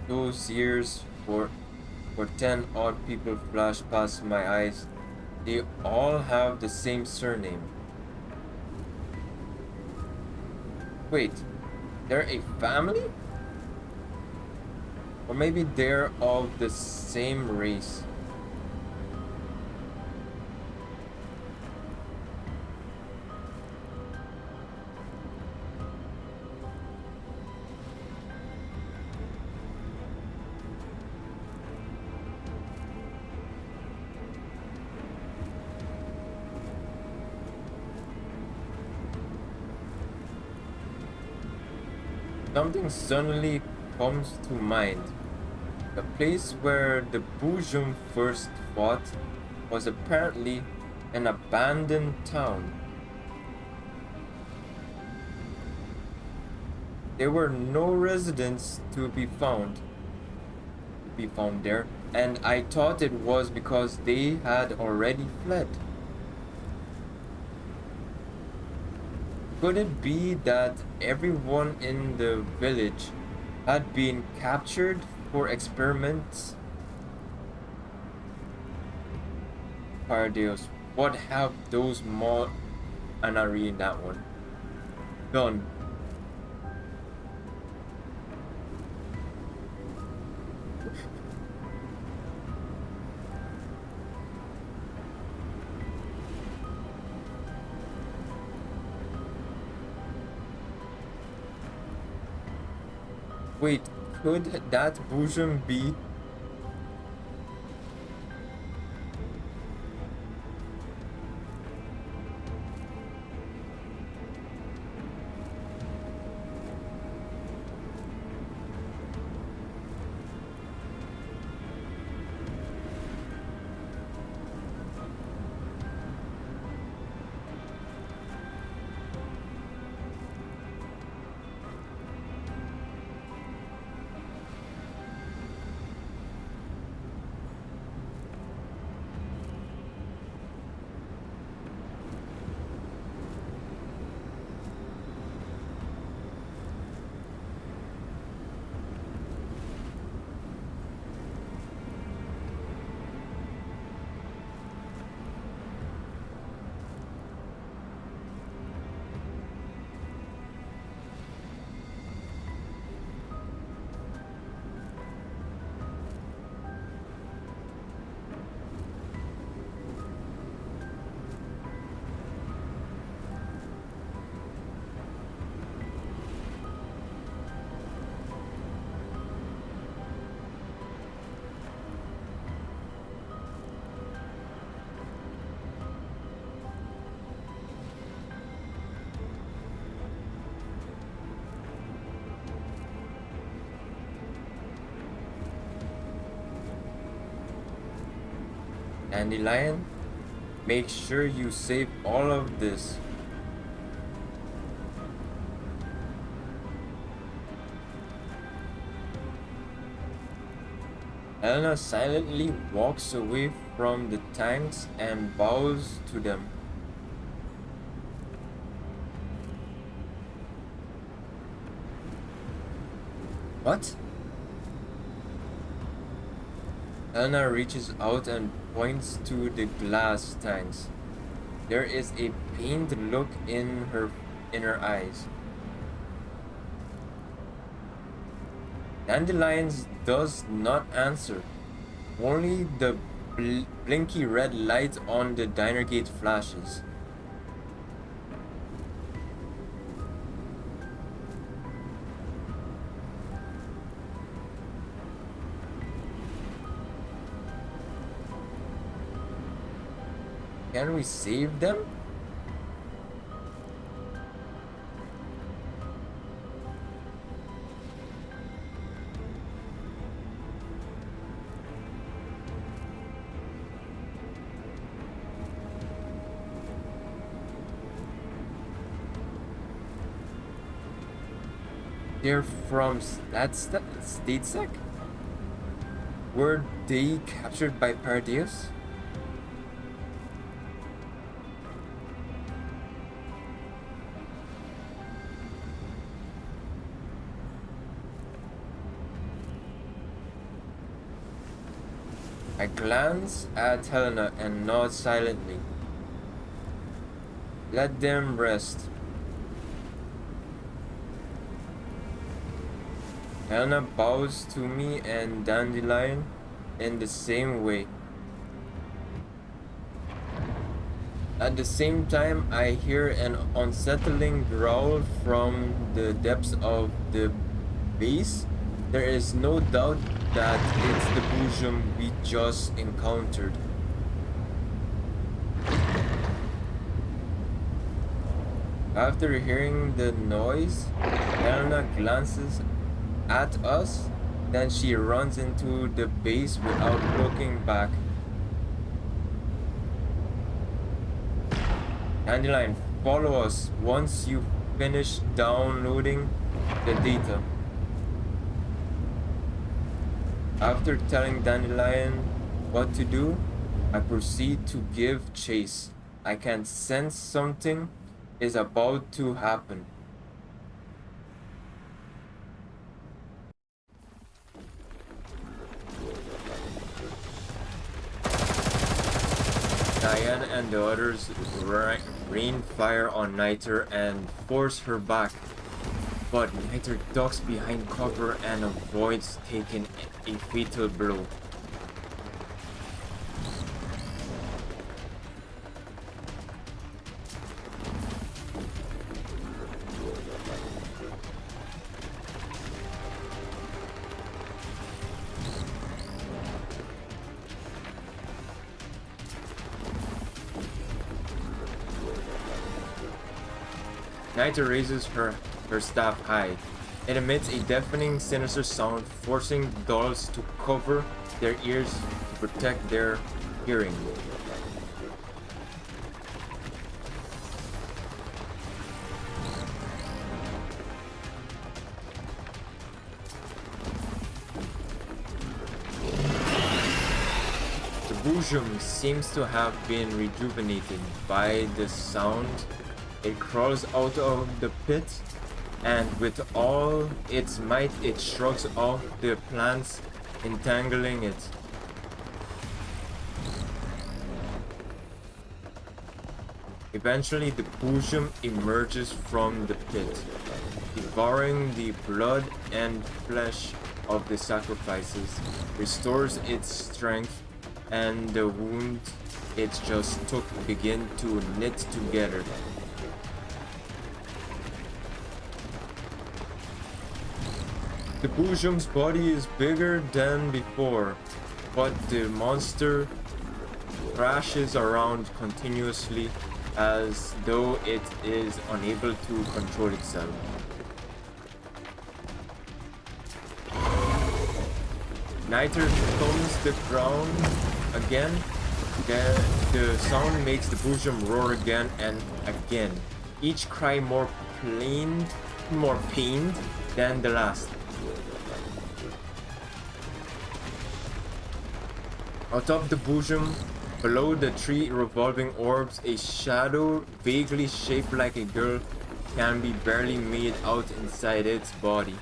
Those years for 10 odd people flash past my eyes. They all have the same surname. Wait, they're a family? Or maybe they're of the same race. Something suddenly comes to mind. The place where the Boojum first fought was apparently an abandoned town. There were no residents to be found there, and I thought it was because they had already fled. Could it be that everyone in the village had been captured for experiments? Paradeus, what have those Anari in that one done? Wait, could that Boojum be Dandelion, make sure you save all of this. Helena silently walks away from the tanks and bows to them. What? Helena reaches out and points to the glass tanks. There is a pained look in her eyes. Dandelions does not answer. Only the blinky red light on the diner gate flashes. Can we save them? They're from Statesec? Were they captured by Paradeus? I glance at Helena and nod silently. Let them rest. Helena bows to me and Dandelion in the same way. At the same time, I hear an unsettling growl from the depths of the base. There is no doubt that it's the Boojum we just encountered. After hearing the noise, Helena glances at us, then she runs into the base without looking back. Dandelion, follow us once you finish downloading the data. After telling Dandelion what to do, I proceed to give chase. I can sense something is about to happen. Diane and the others rain fire on Niter and force her back, but Niter ducks behind cover and avoids taking a fatal blow. Niter raises her staff high. It emits a deafening, sinister sound, forcing the dolls to cover their ears to protect their hearing. The Boojum seems to have been rejuvenated by the sound. It crawls out of the pit, and with all its might it shrugs off the plants entangling it. Eventually the Boojum emerges from the pit, devouring the blood and flesh of the sacrifices, restores its strength, and the wounds it just took begin to knit together. The Boojum's body is bigger than before, but the monster thrashes around continuously as though it is unable to control itself. Niter thumbs the ground again, The sound makes the bosom roar again and again, each cry more pained than the last. Out of the bosom, below the three revolving orbs, a shadow vaguely shaped like a girl can be barely made out inside its body.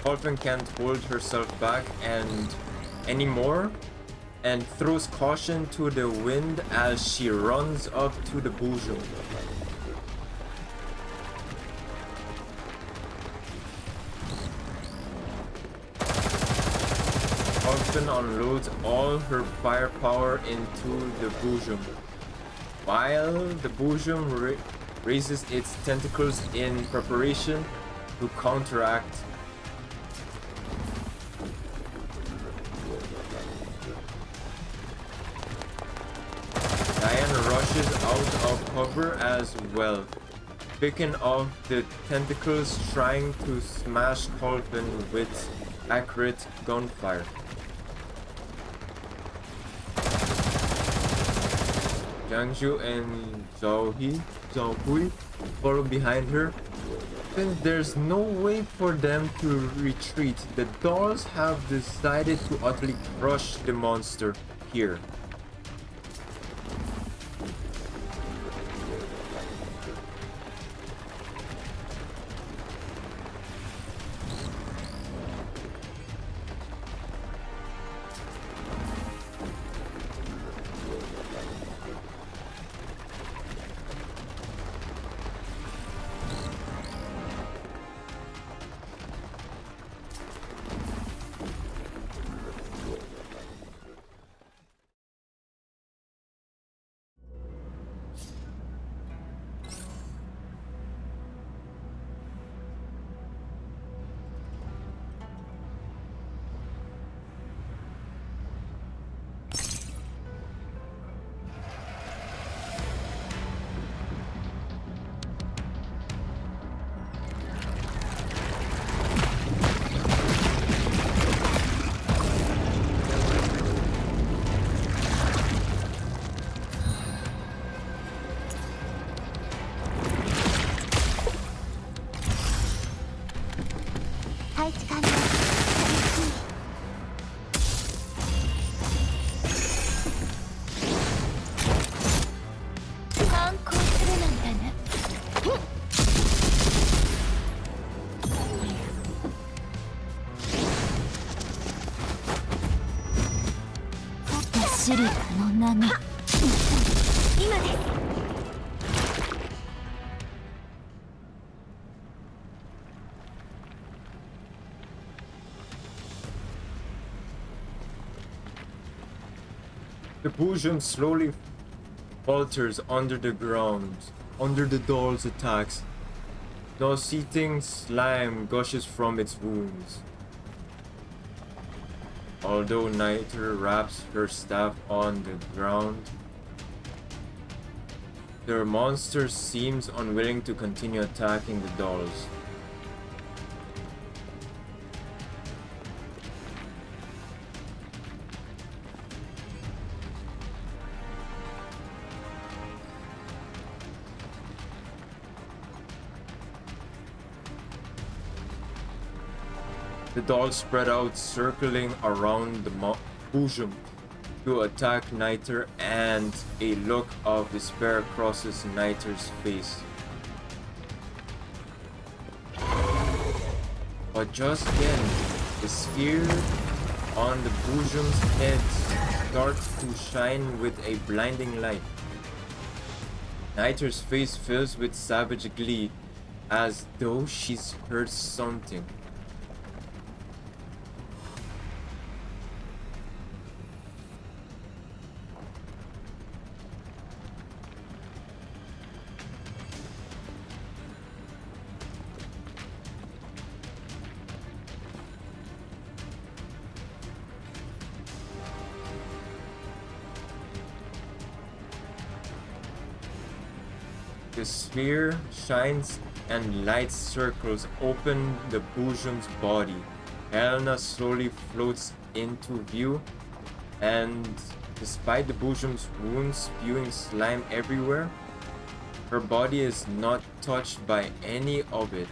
Dolphin can't hold herself back anymore and throws caution to the wind as she runs up to the bosom. Dolphin unloads all her firepower into the bosom, while the bosom raises its tentacles in preparation to counteract. Rushes out of cover as well, picking off the tentacles, trying to smash Dolphin with accurate gunfire. Jiangzhu and Zhao follow behind her. Since there's no way for them to retreat, the dolls have decided to utterly crush the monster here. The bosom slowly falters under the ground, under the doll's attacks. Nauseating slime gushes from its wounds. Although Niter wraps her staff on the ground, the monster seems unwilling to continue attacking the dolls. The dolls spread out, circling around the bosom to attack Niter, and a look of despair crosses Niter's face. But just then, the sphere on the bosom's head starts to shine with a blinding light. Niter's face fills with savage glee, as though she's heard something. the sphere shines and light circles open the Boojum's body. Helena slowly floats into view, and despite the Boojum's wounds spewing slime everywhere, her body is not touched by any of it.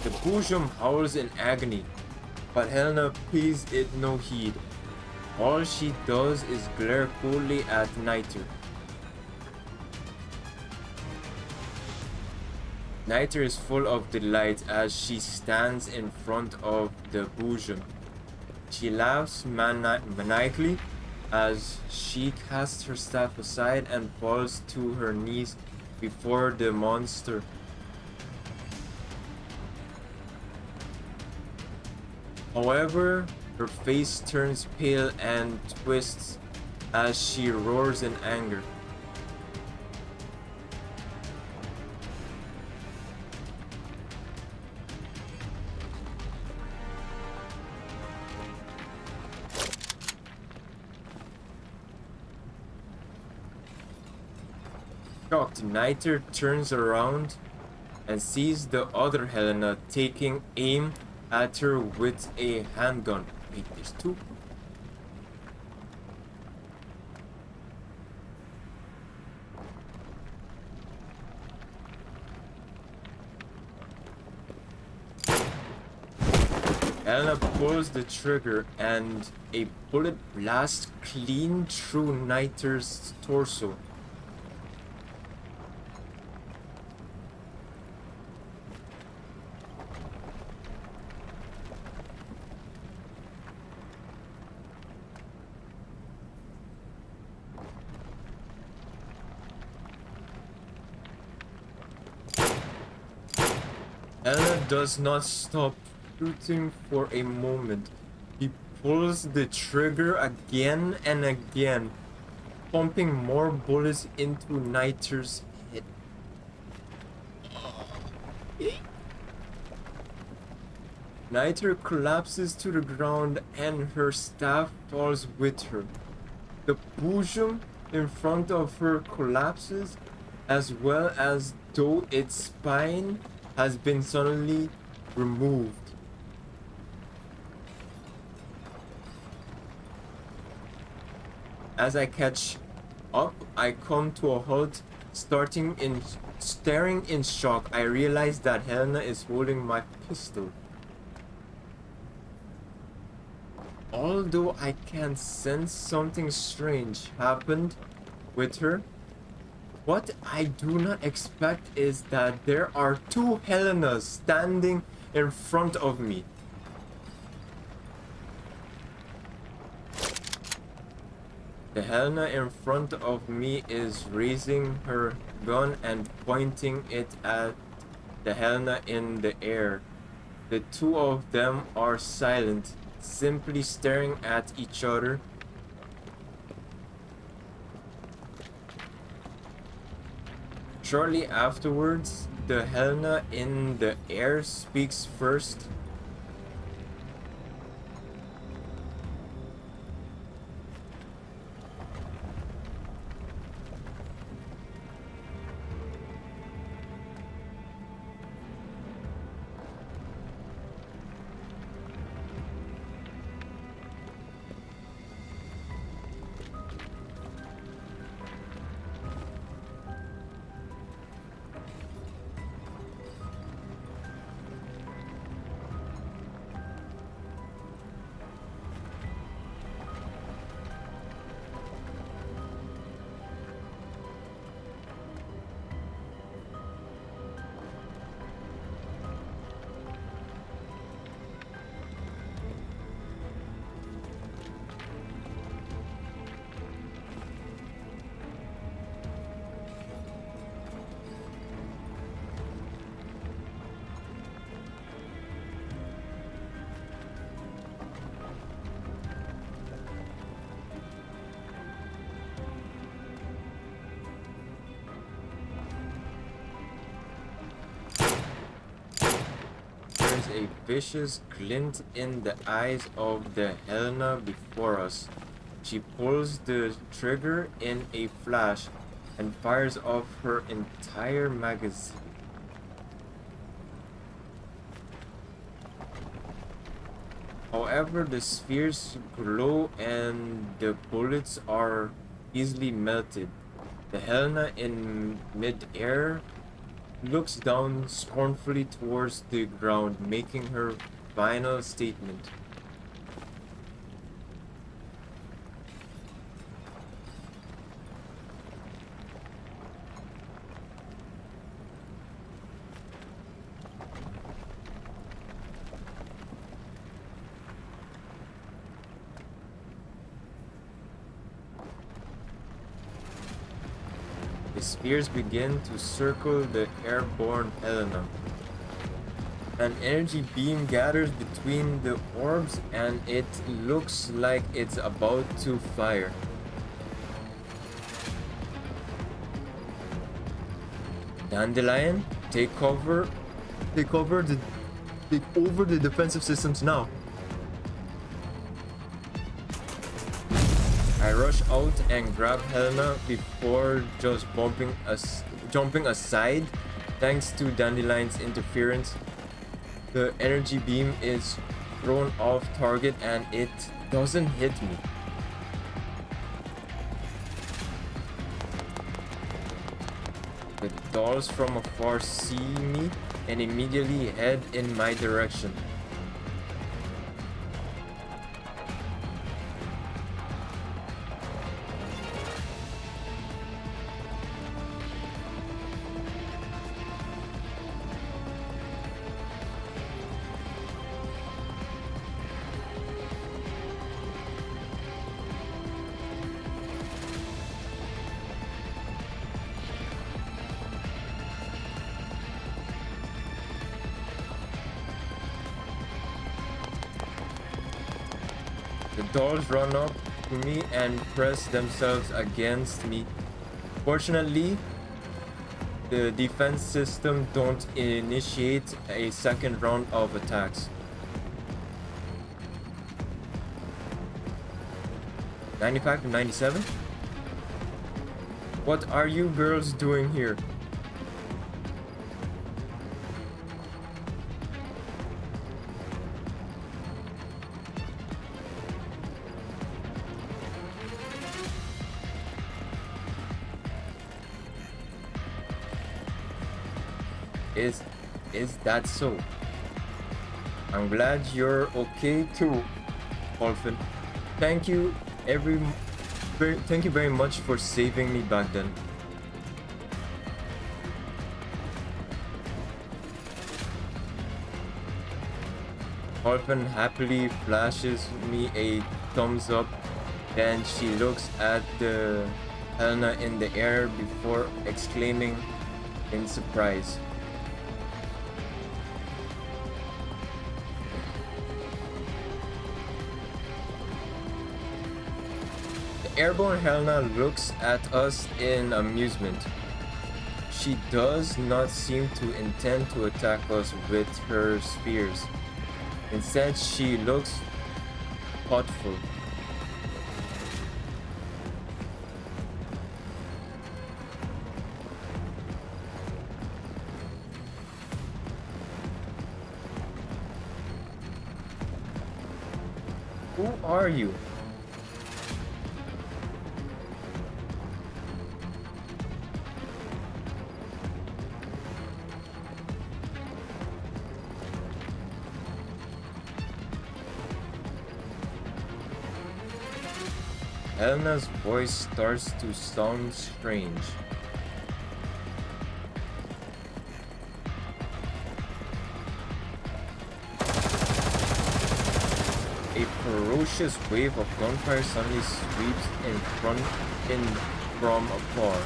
The Boojum howls in agony, but Helena pays it no heed. All she does is glare coolly at Niter. Niter is full of delight as she stands in front of the Boojum. She laughs maniacally as she casts her staff aside and falls to her knees before the monster. However, her face turns pale and twists as she roars in anger. Shocked, Niter turns around and sees the other Helena taking aim at her with a handgun. Wait, there's two? Helena pulls the trigger and a bullet blasts clean through Niter's torso. Helena does not stop shooting for a moment. He pulls the trigger again and again, pumping more bullets into Niter's head. Niter collapses to the ground and her staff falls with her. The Boojum in front of her collapses, as well as though its spine has been suddenly removed. As I catch up, I come to a halt, staring in shock. I realize that Helena is holding my pistol. Although I can sense something strange happened with her, what I do not expect is that there are two Helenas standing in front of me. The Helena in front of me is raising her gun and pointing it at the Helena in the air. The two of them are silent, simply staring at each other. Shortly afterwards, the Helena in the air speaks first. A vicious glint in the eyes of the Helena before us. She pulls the trigger in a flash and fires off her entire magazine. However, the spheres glow and the bullets are easily melted. The Helena in mid-air looks down scornfully towards the ground, making her final statement. The spheres begin to circle the airborne Helena. An energy beam gathers between the orbs and it looks like it's about to fire. Dandelion, take over the defensive systems now. I rush out and grab Helena before just jumping aside. Thanks to Dandelion's interference, the energy beam is thrown off target and it doesn't hit me. The dolls from afar see me and immediately head in my direction. The dolls run up to me and press themselves against me. Fortunately, the defense system don't initiate a second round of attacks. 95 to 97? What are you girls doing here? Is that so? I'm glad you're okay too, Olfin. Thank you very much for saving me back then. Olfin happily flashes me a thumbs up, then she looks at the Helena in the air before exclaiming in surprise. Airborne Helena looks at us in amusement. She does not seem to intend to attack us with her spears. Instead, she looks thoughtful. Who are you? Elena's voice starts to sound strange. A ferocious wave of gunfire suddenly sweeps in from afar.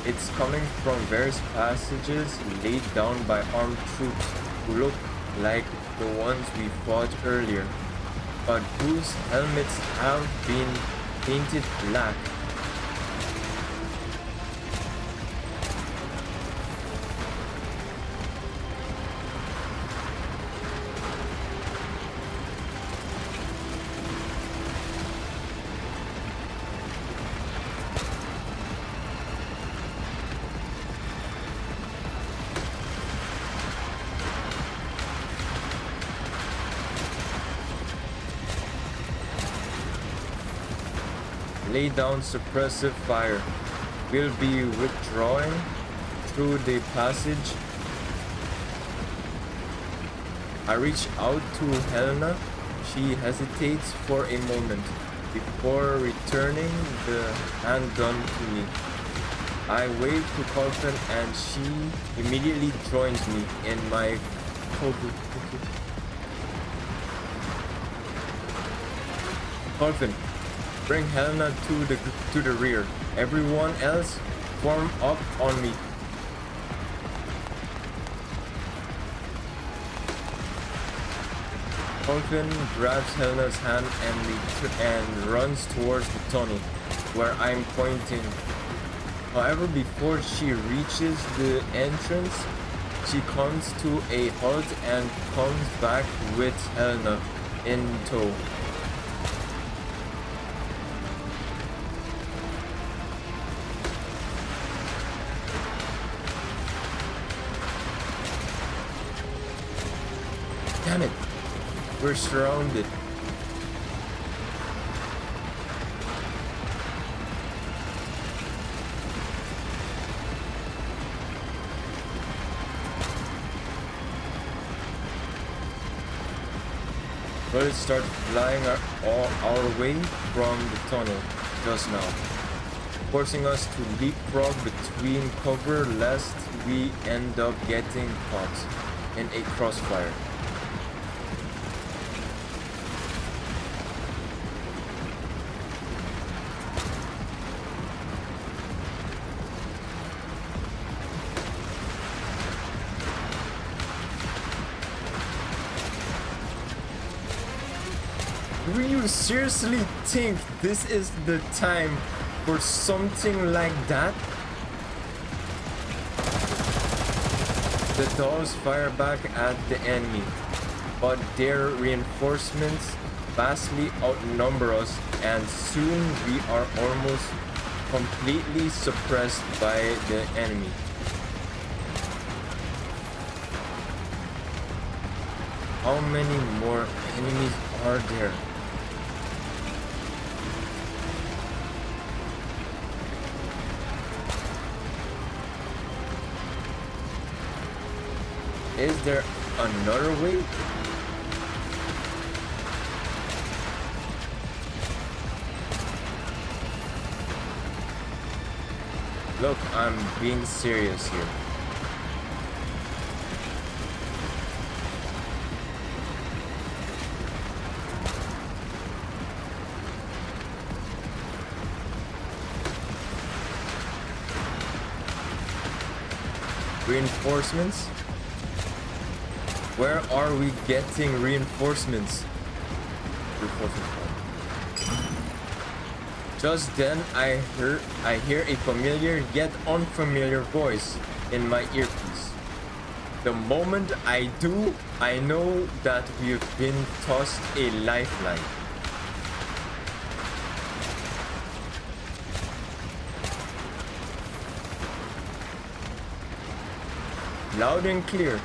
It's coming from various passages laid down by armed troops who look like the ones we fought earlier, but whose helmets have been painted black. lay down suppressive fire. We'll be withdrawing through the passage. I reach out to Helena. She hesitates for a moment before returning the handgun to me. I wave to Colton and she immediately joins me in my Colton, bring Helena to the rear. Everyone else form up on me. Colton grabs Helena's hand and runs towards the tunnel where I'm pointing. However, before she reaches the entrance, she comes to a halt and comes back with Helena in tow. Damn it! We're surrounded. Bullets start flying our way from the tunnel just now, forcing us to leapfrog between cover lest we end up getting caught in a crossfire. Do you seriously think this is the time for something like that? The dolls fire back at the enemy, but their reinforcements vastly outnumber us, and soon we are almost completely suppressed by the enemy. How many more enemies are there? Is there another way? Look, I'm being serious here. Reinforcements? Where are we getting reinforcements? Just then I hear a familiar yet unfamiliar voice in my earpiece. The moment I do, I know that we've been tossed a lifeline. Loud and clear.